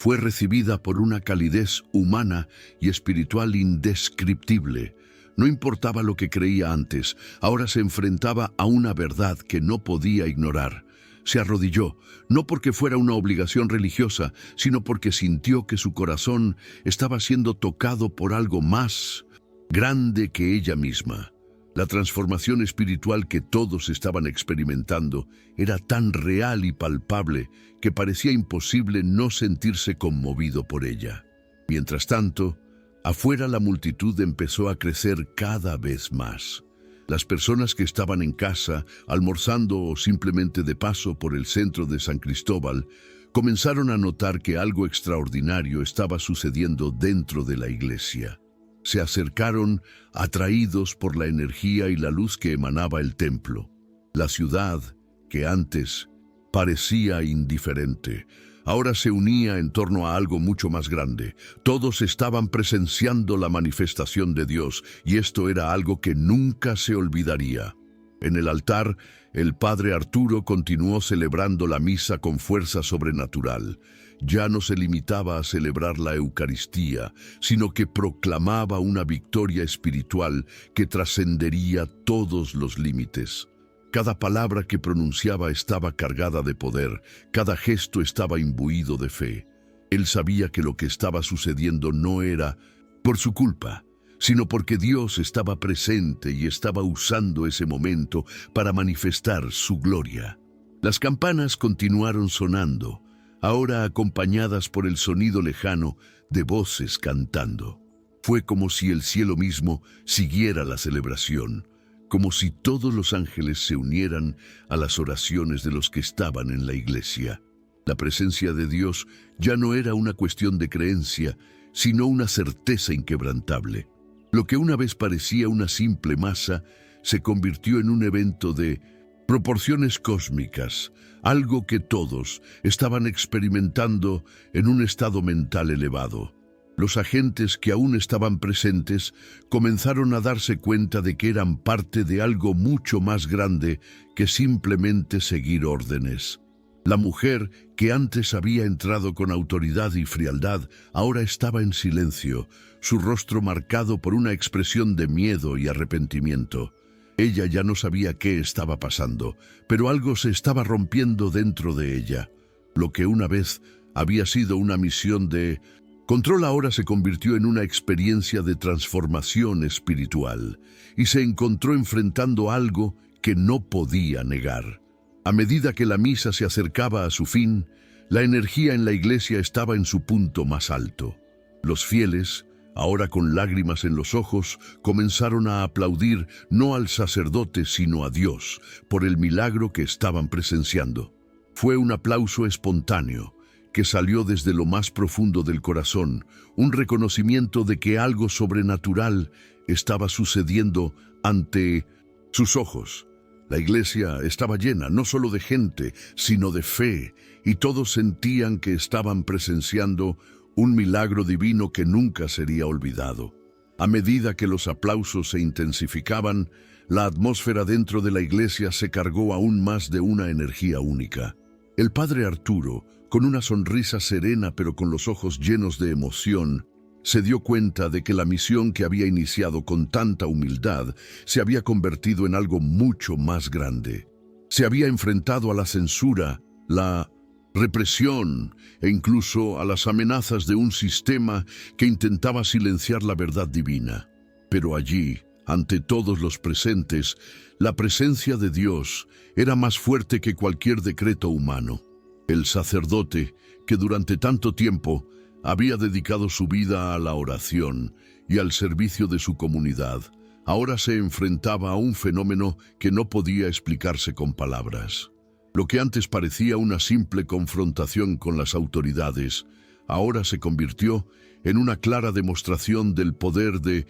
fue recibida por una calidez humana y espiritual indescriptible. No importaba lo que creía antes, ahora se enfrentaba a una verdad que no podía ignorar. Se arrodilló, no porque fuera una obligación religiosa, sino porque sintió que su corazón estaba siendo tocado por algo más grande que ella misma. La transformación espiritual que todos estaban experimentando era tan real y palpable que parecía imposible no sentirse conmovido por ella. Mientras tanto, afuera la multitud empezó a crecer cada vez más. Las personas que estaban en casa, almorzando o simplemente de paso por el centro de San Cristóbal, comenzaron a notar que algo extraordinario estaba sucediendo dentro de la iglesia. Se acercaron, atraídos por la energía y la luz que emanaba el templo. La ciudad, que antes parecía indiferente, ahora se unía en torno a algo mucho más grande. Todos estaban presenciando la manifestación de Dios, y esto era algo que nunca se olvidaría. En el altar, el padre Arturo continuó celebrando la misa con fuerza sobrenatural. Ya no se limitaba a celebrar la Eucaristía, sino que proclamaba una victoria espiritual que trascendería todos los límites. Cada palabra que pronunciaba estaba cargada de poder, cada gesto estaba imbuido de fe. Él sabía que lo que estaba sucediendo no era por su culpa, sino porque Dios estaba presente y estaba usando ese momento para manifestar su gloria. Las campanas continuaron sonando, ahora acompañadas por el sonido lejano de voces cantando. Fue como si el cielo mismo siguiera la celebración, como si todos los ángeles se unieran a las oraciones de los que estaban en la iglesia. La presencia de Dios ya no era una cuestión de creencia, sino una certeza inquebrantable. Lo que una vez parecía una simple masa se convirtió en un evento de proporciones cósmicas, algo que todos estaban experimentando en un estado mental elevado. Los agentes que aún estaban presentes comenzaron a darse cuenta de que eran parte de algo mucho más grande que simplemente seguir órdenes. La mujer, que antes había entrado con autoridad y frialdad, ahora estaba en silencio, su rostro marcado por una expresión de miedo y arrepentimiento. Ella ya no sabía qué estaba pasando, pero algo se estaba rompiendo dentro de ella. Lo que una vez había sido una misión de control ahora se convirtió en una experiencia de transformación espiritual, y se encontró enfrentando algo que no podía negar. A medida que la misa se acercaba a su fin, la energía en la iglesia estaba en su punto más alto. Los fieles, ahora con lágrimas en los ojos, comenzaron a aplaudir no al sacerdote sino a Dios por el milagro que estaban presenciando. Fue un aplauso espontáneo que salió desde lo más profundo del corazón, un reconocimiento de que algo sobrenatural estaba sucediendo ante sus ojos. La iglesia estaba llena no solo de gente, sino de fe, y todos sentían que estaban presenciando un milagro divino que nunca sería olvidado. A medida que los aplausos se intensificaban, la atmósfera dentro de la iglesia se cargó aún más de una energía única. El padre Arturo, con una sonrisa serena pero con los ojos llenos de emoción, se dio cuenta de que la misión que había iniciado con tanta humildad se había convertido en algo mucho más grande. Se había enfrentado a la censura, la represión e incluso a las amenazas de un sistema que intentaba silenciar la verdad divina. Pero allí, ante todos los presentes, la presencia de Dios era más fuerte que cualquier decreto humano. El sacerdote, que durante tanto tiempo había dedicado su vida a la oración y al servicio de su comunidad, ahora se enfrentaba a un fenómeno que no podía explicarse con palabras. Lo que antes parecía una simple confrontación con las autoridades, ahora se convirtió en una clara demostración del poder de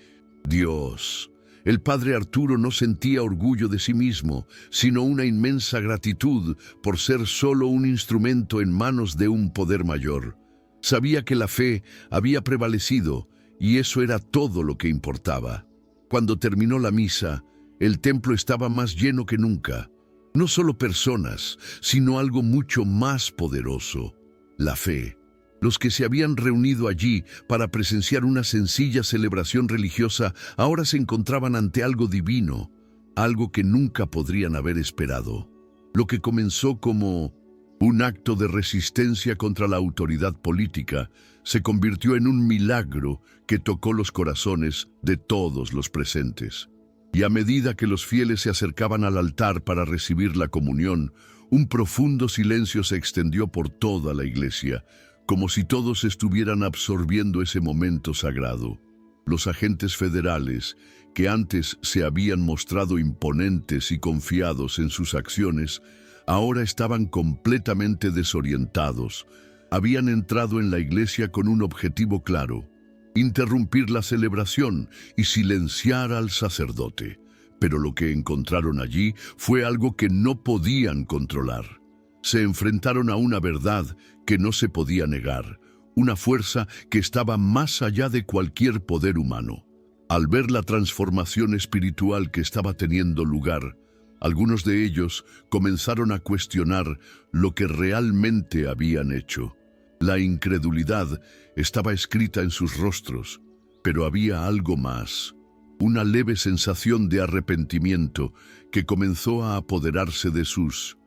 Dios. El padre Arturo no sentía orgullo de sí mismo, sino una inmensa gratitud por ser solo un instrumento en manos de un poder mayor. Sabía que la fe había prevalecido, y eso era todo lo que importaba. Cuando terminó la misa, el templo estaba más lleno que nunca. No solo personas, sino algo mucho más poderoso: la fe. Los que se habían reunido allí para presenciar una sencilla celebración religiosa ahora se encontraban ante algo divino, algo que nunca podrían haber esperado. Lo que comenzó como un acto de resistencia contra la autoridad política se convirtió en un milagro que tocó los corazones de todos los presentes. Y a medida que los fieles se acercaban al altar para recibir la comunión, un profundo silencio se extendió por toda la iglesia, como si todos estuvieran absorbiendo ese momento sagrado. Los agentes federales, que antes se habían mostrado imponentes y confiados en sus acciones, ahora estaban completamente desorientados. Habían entrado en la iglesia con un objetivo claro: interrumpir la celebración y silenciar al sacerdote. Pero lo que encontraron allí fue algo que no podían controlar. Se enfrentaron a una verdad que no se podía negar, una fuerza que estaba más allá de cualquier poder humano. Al ver la transformación espiritual que estaba teniendo lugar, algunos de ellos comenzaron a cuestionar lo que realmente habían hecho. La incredulidad estaba escrita en sus rostros, pero había algo más, una leve sensación de arrepentimiento que comenzó a apoderarse de sus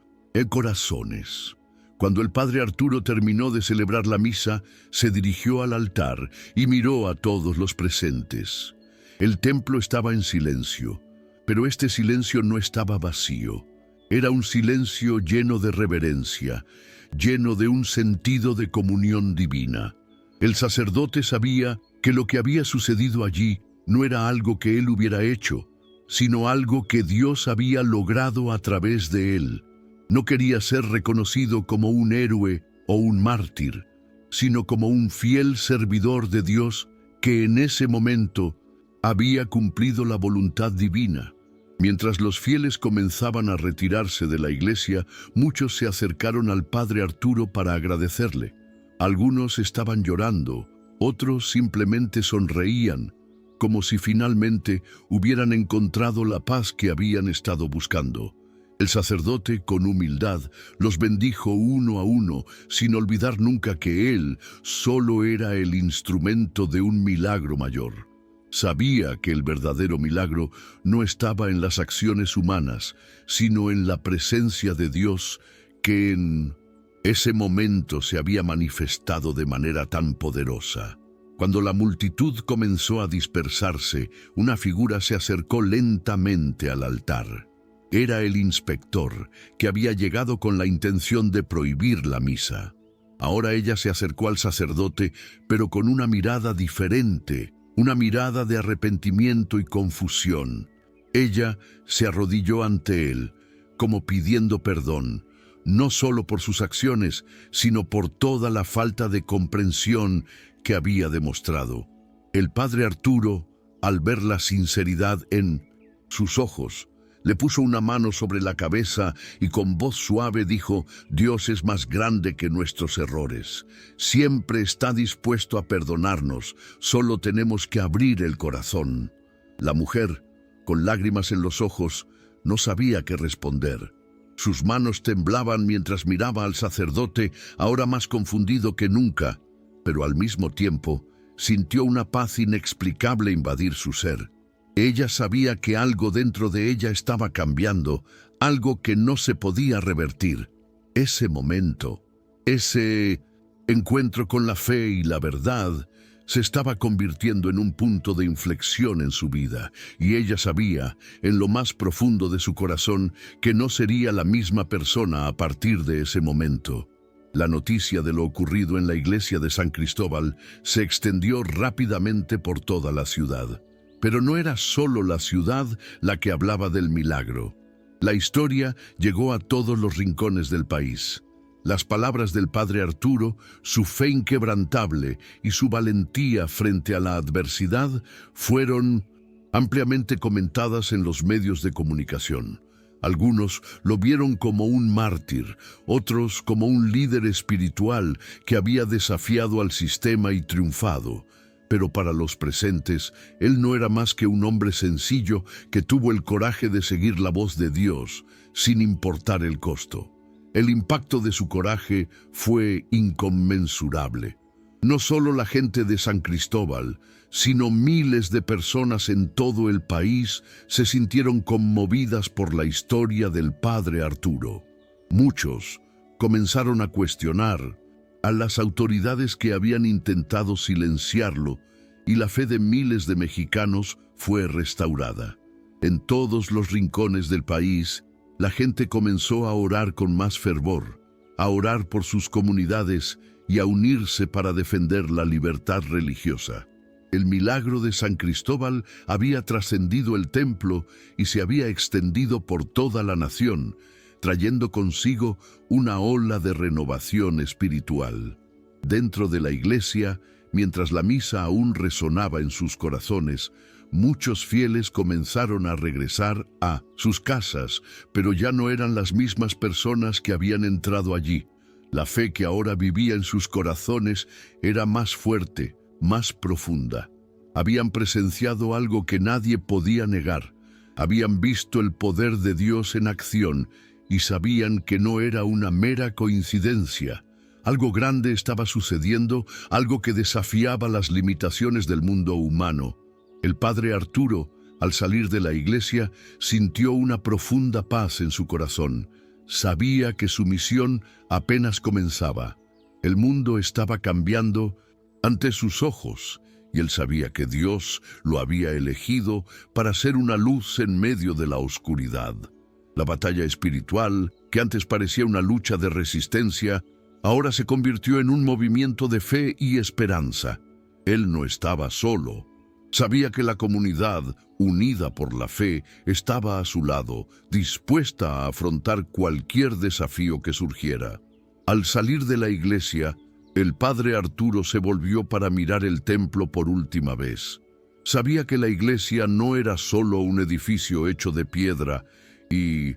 corazones. Cuando el padre Arturo terminó de celebrar la misa, se dirigió al altar y miró a todos los presentes. El templo estaba en silencio, pero este silencio no estaba vacío. Era un silencio lleno de reverencia, lleno de un sentido de comunión divina. El sacerdote sabía que lo que había sucedido allí no era algo que él hubiera hecho, sino algo que Dios había logrado a través de él. No quería ser reconocido como un héroe o un mártir, sino como un fiel servidor de Dios que en ese momento había cumplido la voluntad divina. Mientras los fieles comenzaban a retirarse de la iglesia, muchos se acercaron al padre Arturo para agradecerle. Algunos estaban llorando, otros simplemente sonreían, como si finalmente hubieran encontrado la paz que habían estado buscando. El sacerdote, con humildad, los bendijo uno a uno, sin olvidar nunca que él solo era el instrumento de un milagro mayor. Sabía que el verdadero milagro no estaba en las acciones humanas, sino en la presencia de Dios que en ese momento se había manifestado de manera tan poderosa. Cuando la multitud comenzó a dispersarse, una figura se acercó lentamente al altar. Era el inspector, que había llegado con la intención de prohibir la misa. Ahora ella se acercó al sacerdote, pero con una mirada diferente, una mirada de arrepentimiento y confusión. Ella se arrodilló ante él, como pidiendo perdón, no solo por sus acciones, sino por toda la falta de comprensión que había demostrado. El padre Arturo, al ver la sinceridad en sus ojos, le puso una mano sobre la cabeza y con voz suave dijo: «Dios es más grande que nuestros errores. Siempre está dispuesto a perdonarnos, solo tenemos que abrir el corazón». La mujer, con lágrimas en los ojos, no sabía qué responder. Sus manos temblaban mientras miraba al sacerdote, ahora más confundido que nunca, pero al mismo tiempo sintió una paz inexplicable invadir su ser. Ella sabía que algo dentro de ella estaba cambiando, algo que no se podía revertir. Ese momento, ese encuentro con la fe y la verdad, se estaba convirtiendo en un punto de inflexión en su vida, y ella sabía, en lo más profundo de su corazón, que no sería la misma persona a partir de ese momento. La noticia de lo ocurrido en la iglesia de San Cristóbal se extendió rápidamente por toda la ciudad. Pero no era solo la ciudad la que hablaba del milagro. La historia llegó a todos los rincones del país. Las palabras del padre Arturo, su fe inquebrantable y su valentía frente a la adversidad fueron ampliamente comentadas en los medios de comunicación. Algunos lo vieron como un mártir, otros como un líder espiritual que había desafiado al sistema y triunfado. Pero para los presentes, él no era más que un hombre sencillo que tuvo el coraje de seguir la voz de Dios, sin importar el costo. El impacto de su coraje fue inconmensurable. No solo la gente de San Cristóbal, sino miles de personas en todo el país se sintieron conmovidas por la historia del padre Arturo. Muchos comenzaron a cuestionar a las autoridades que habían intentado silenciarlo, y la fe de miles de mexicanos fue restaurada. En todos los rincones del país, la gente comenzó a orar con más fervor, a orar por sus comunidades y a unirse para defender la libertad religiosa. El milagro de San Cristóbal había trascendido el templo y se había extendido por toda la nación, trayendo consigo una ola de renovación espiritual. Dentro de la iglesia, Mientras la misa aún resonaba en sus corazones, muchos fieles comenzaron a regresar a sus casas, pero ya no eran las mismas personas que habían entrado allí. La fe que ahora vivía en sus corazones era más fuerte, más profunda. Habían presenciado algo que nadie podía negar. Habían visto el poder de Dios en acción y sabían que no era una mera coincidencia. Algo grande estaba sucediendo, algo que desafiaba las limitaciones del mundo humano. El padre Arturo, al salir de la iglesia, sintió una profunda paz en su corazón. Sabía que su misión apenas comenzaba. El mundo estaba cambiando ante sus ojos, y él sabía que Dios lo había elegido para ser una luz en medio de la oscuridad. La batalla espiritual, que antes parecía una lucha de resistencia, ahora se convirtió en un movimiento de fe y esperanza. Él no estaba solo. Sabía que la comunidad, unida por la fe, estaba a su lado, dispuesta a afrontar cualquier desafío que surgiera. Al salir de la iglesia, el padre Arturo se volvió para mirar el templo por última vez. Sabía que la iglesia no era solo un edificio hecho de piedra y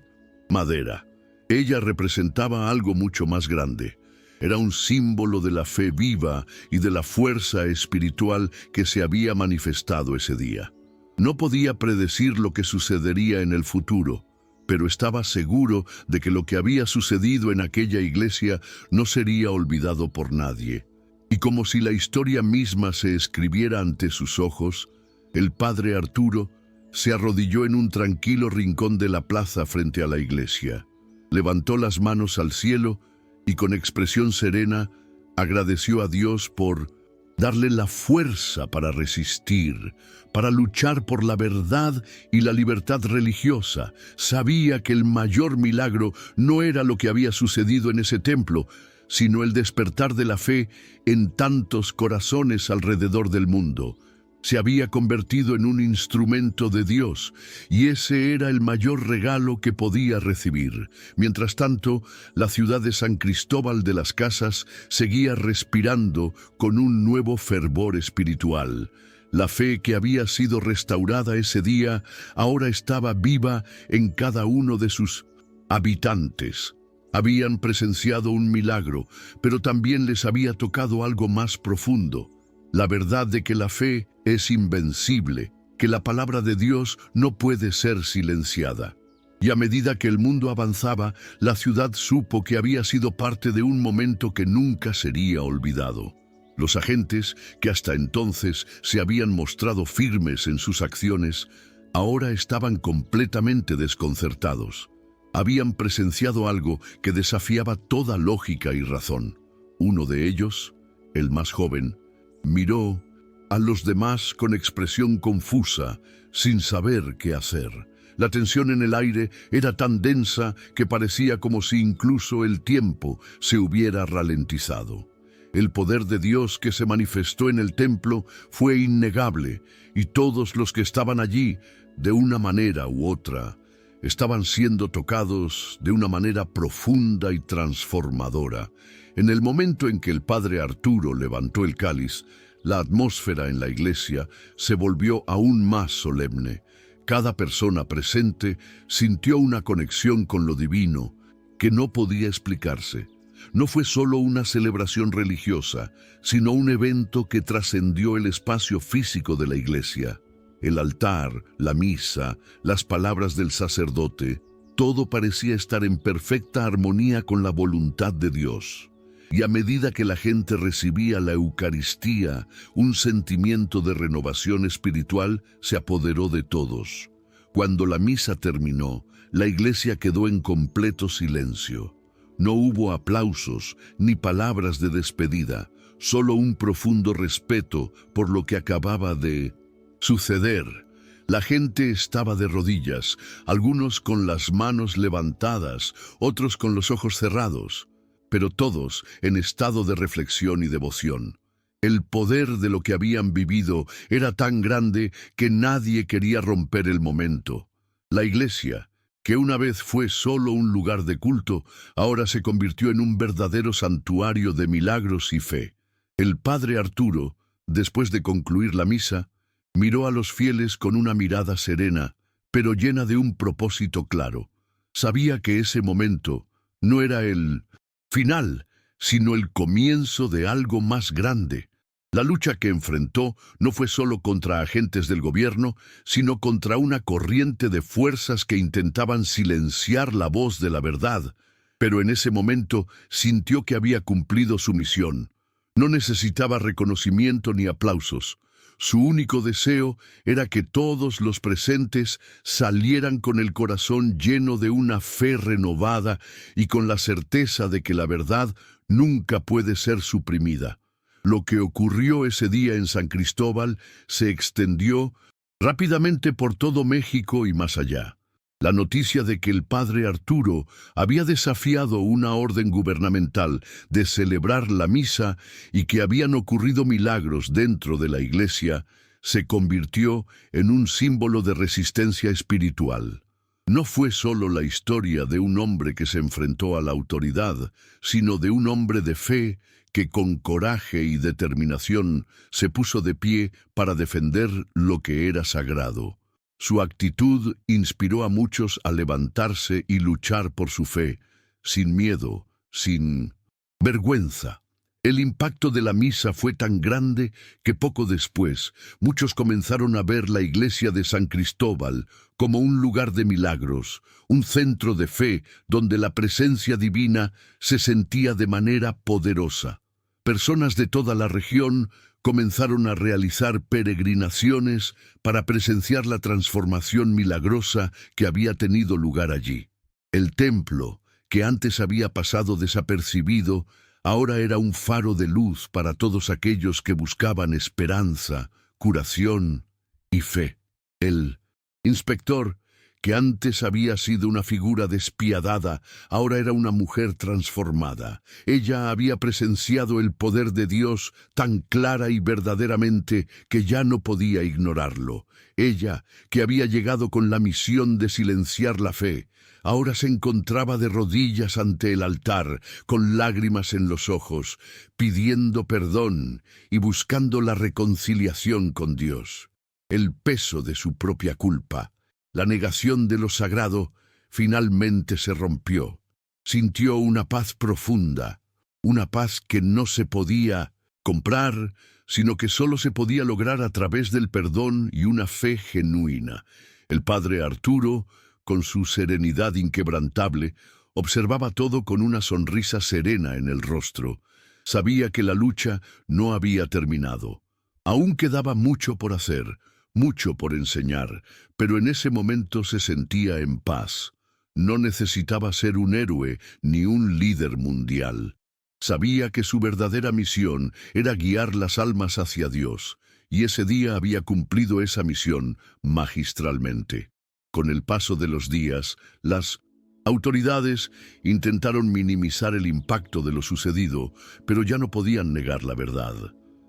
madera. Ella representaba algo mucho más grande. Era un símbolo de la fe viva y de la fuerza espiritual que se había manifestado ese día. No podía predecir lo que sucedería en el futuro, pero estaba seguro de que lo que había sucedido en aquella iglesia no sería olvidado por nadie. Y como si la historia misma se escribiera ante sus ojos, el padre Arturo se arrodilló en un tranquilo rincón de la plaza frente a la iglesia. Levantó las manos al cielo y con expresión serena agradeció a Dios por darle la fuerza para resistir, para luchar por la verdad y la libertad religiosa. Sabía que el mayor milagro no era lo que había sucedido en ese templo, sino el despertar de la fe en tantos corazones alrededor del mundo. Se había convertido en un instrumento de Dios, y ese era el mayor regalo que podía recibir. Mientras tanto, la ciudad de San Cristóbal de las Casas seguía respirando con un nuevo fervor espiritual. La fe que había sido restaurada ese día ahora estaba viva en cada uno de sus habitantes. Habían presenciado un milagro, pero también les había tocado algo más profundo. La verdad de que la fe es invencible, que la palabra de Dios no puede ser silenciada. Y a medida que el mundo avanzaba, la ciudad supo que había sido parte de un momento que nunca sería olvidado. Los agentes, que hasta entonces se habían mostrado firmes en sus acciones, ahora estaban completamente desconcertados. Habían presenciado algo que desafiaba toda lógica y razón. Uno de ellos, el más joven, miró a los demás con expresión confusa, sin saber qué hacer. La tensión en el aire era tan densa que parecía como si incluso el tiempo se hubiera ralentizado. El poder de Dios que se manifestó en el templo fue innegable, y todos los que estaban allí, de una manera u otra, estaban siendo tocados de una manera profunda y transformadora. En el momento en que el padre Arturo levantó el cáliz, la atmósfera en la iglesia se volvió aún más solemne. Cada persona presente sintió una conexión con lo divino que no podía explicarse. No fue solo una celebración religiosa, sino un evento que trascendió el espacio físico de la iglesia. El altar, la misa, las palabras del sacerdote, todo parecía estar en perfecta armonía con la voluntad de Dios. Y a medida que la gente recibía la Eucaristía, un sentimiento de renovación espiritual se apoderó de todos. Cuando la misa terminó, la iglesia quedó en completo silencio. No hubo aplausos ni palabras de despedida, solo un profundo respeto por lo que acababa de suceder. La gente estaba de rodillas, algunos con las manos levantadas, otros con los ojos cerrados, pero todos en estado de reflexión y devoción. El poder de lo que habían vivido era tan grande que nadie quería romper el momento. La iglesia, que una vez fue solo un lugar de culto, ahora se convirtió en un verdadero santuario de milagros y fe. El padre Arturo, Después de concluir la misa, miró a los fieles con una mirada serena, pero llena de un propósito claro. Sabía que ese momento no era el final, sino el comienzo de algo más grande. La lucha que enfrentó no fue solo contra agentes del gobierno, sino contra una corriente de fuerzas que intentaban silenciar la voz de la verdad. Pero en ese momento sintió que había cumplido su misión. No necesitaba reconocimiento ni aplausos. Su único deseo era que todos los presentes salieran con el corazón lleno de una fe renovada y con la certeza de que la verdad nunca puede ser suprimida. Lo que ocurrió ese día en San Cristóbal se extendió rápidamente por todo México y más allá. La noticia de que el padre Arturo había desafiado una orden gubernamental de celebrar la misa y que habían ocurrido milagros dentro de la iglesia se convirtió en un símbolo de resistencia espiritual. No fue solo la historia de un hombre que se enfrentó a la autoridad, sino de un hombre de fe que con coraje y determinación se puso de pie para defender lo que era sagrado. Su actitud inspiró a muchos a levantarse y luchar por su fe, sin miedo, sin vergüenza. El impacto de la misa fue tan grande que poco después muchos comenzaron a ver la iglesia de San Cristóbal como un lugar de milagros, un centro de fe donde la presencia divina se sentía de manera poderosa. Personas de toda la región comenzaron a realizar peregrinaciones para presenciar la transformación milagrosa que había tenido lugar allí. El templo, que antes había pasado desapercibido, ahora era un faro de luz para todos aquellos que buscaban esperanza, curación y fe. El inspector, que antes había sido una figura despiadada, ahora era una mujer transformada. Ella había presenciado el poder de Dios tan clara y verdaderamente que ya no podía ignorarlo. Ella, que había llegado con la misión de silenciar la fe, ahora se encontraba de rodillas ante el altar, con lágrimas en los ojos, pidiendo perdón y buscando la reconciliación con Dios. El peso de su propia culpa, la negación de lo sagrado, finalmente se rompió. Sintió una paz profunda, una paz que no se podía comprar, sino que solo se podía lograr a través del perdón y una fe genuina. El padre Arturo, con su serenidad inquebrantable, observaba todo con una sonrisa serena en el rostro. Sabía que la lucha no había terminado. Aún quedaba mucho por hacer, mucho por enseñar, pero en ese momento se sentía en paz. No necesitaba ser un héroe ni un líder mundial. Sabía que su verdadera misión era guiar las almas hacia Dios, y ese día había cumplido esa misión magistralmente. Con el paso de los días, las autoridades intentaron minimizar el impacto de lo sucedido, pero ya no podían negar la verdad.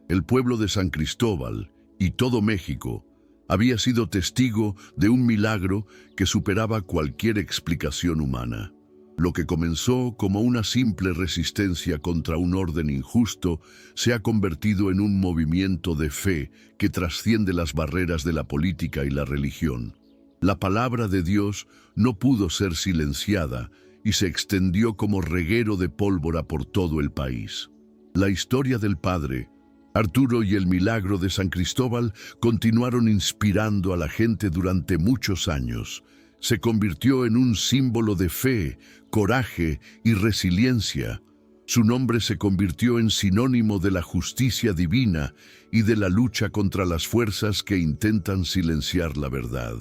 El pueblo de San Cristóbal y todo México había sido testigo de un milagro que superaba cualquier explicación humana. Lo que comenzó como una simple resistencia contra un orden injusto se ha convertido en un movimiento de fe que trasciende las barreras de la política y la religión. La palabra de Dios no pudo ser silenciada y se extendió como reguero de pólvora por todo el país. La historia del padre Arturo y el milagro de San Cristóbal continuaron inspirando a la gente durante muchos años. Se convirtió en un símbolo de fe, coraje y resiliencia. Su nombre se convirtió en sinónimo de la justicia divina y de la lucha contra las fuerzas que intentan silenciar la verdad.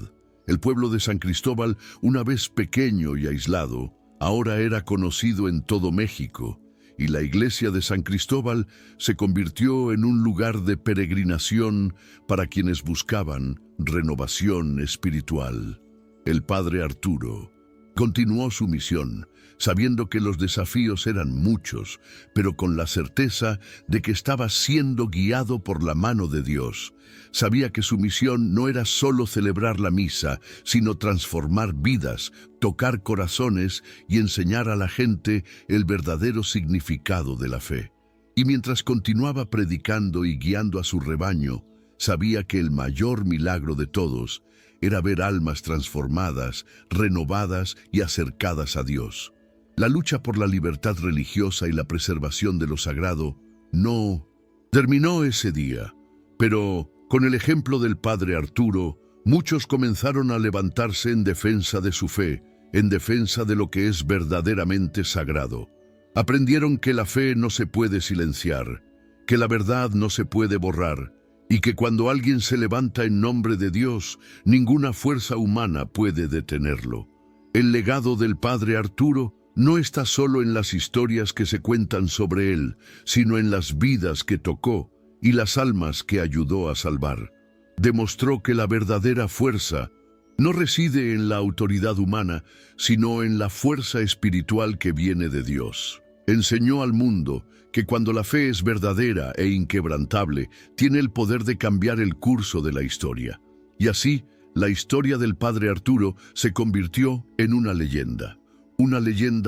El pueblo de San Cristóbal, una vez pequeño y aislado, ahora era conocido en todo México, y la iglesia de San Cristóbal se convirtió en un lugar de peregrinación para quienes buscaban renovación espiritual. El padre Arturo continuó su misión, sabiendo que los desafíos eran muchos, pero con la certeza de que estaba siendo guiado por la mano de Dios. Sabía que su misión no era solo celebrar la misa, sino transformar vidas, tocar corazones y enseñar a la gente el verdadero significado de la fe. Y mientras continuaba predicando y guiando a su rebaño, sabía que el mayor milagro de todos era ver almas transformadas, renovadas y acercadas a Dios. La lucha por la libertad religiosa y la preservación de lo sagrado no terminó ese día, pero con el ejemplo del padre Arturo, muchos comenzaron a levantarse en defensa de su fe, en defensa de lo que es verdaderamente sagrado. Aprendieron que la fe no se puede silenciar, que la verdad no se puede borrar, y que cuando alguien se levanta en nombre de Dios, ninguna fuerza humana puede detenerlo. El legado del padre Arturo no está solo en las historias que se cuentan sobre él, sino en las vidas que tocó y las almas que ayudó a salvar. Demostró que la verdadera fuerza no reside en la autoridad humana, sino en la fuerza espiritual que viene de Dios. Enseñó al mundo que cuando la fe es verdadera e inquebrantable, tiene el poder de cambiar el curso de la historia. Y así, la historia del padre Arturo se convirtió en una leyenda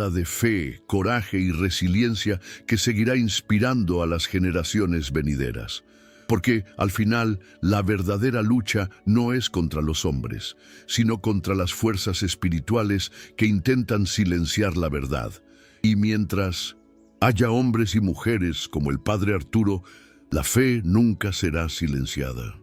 de fe, coraje y resiliencia que seguirá inspirando a las generaciones venideras. Porque, al final, la verdadera lucha no es contra los hombres, sino contra las fuerzas espirituales que intentan silenciar la verdad. Y mientras haya hombres y mujeres como el padre Arturo, la fe nunca será silenciada.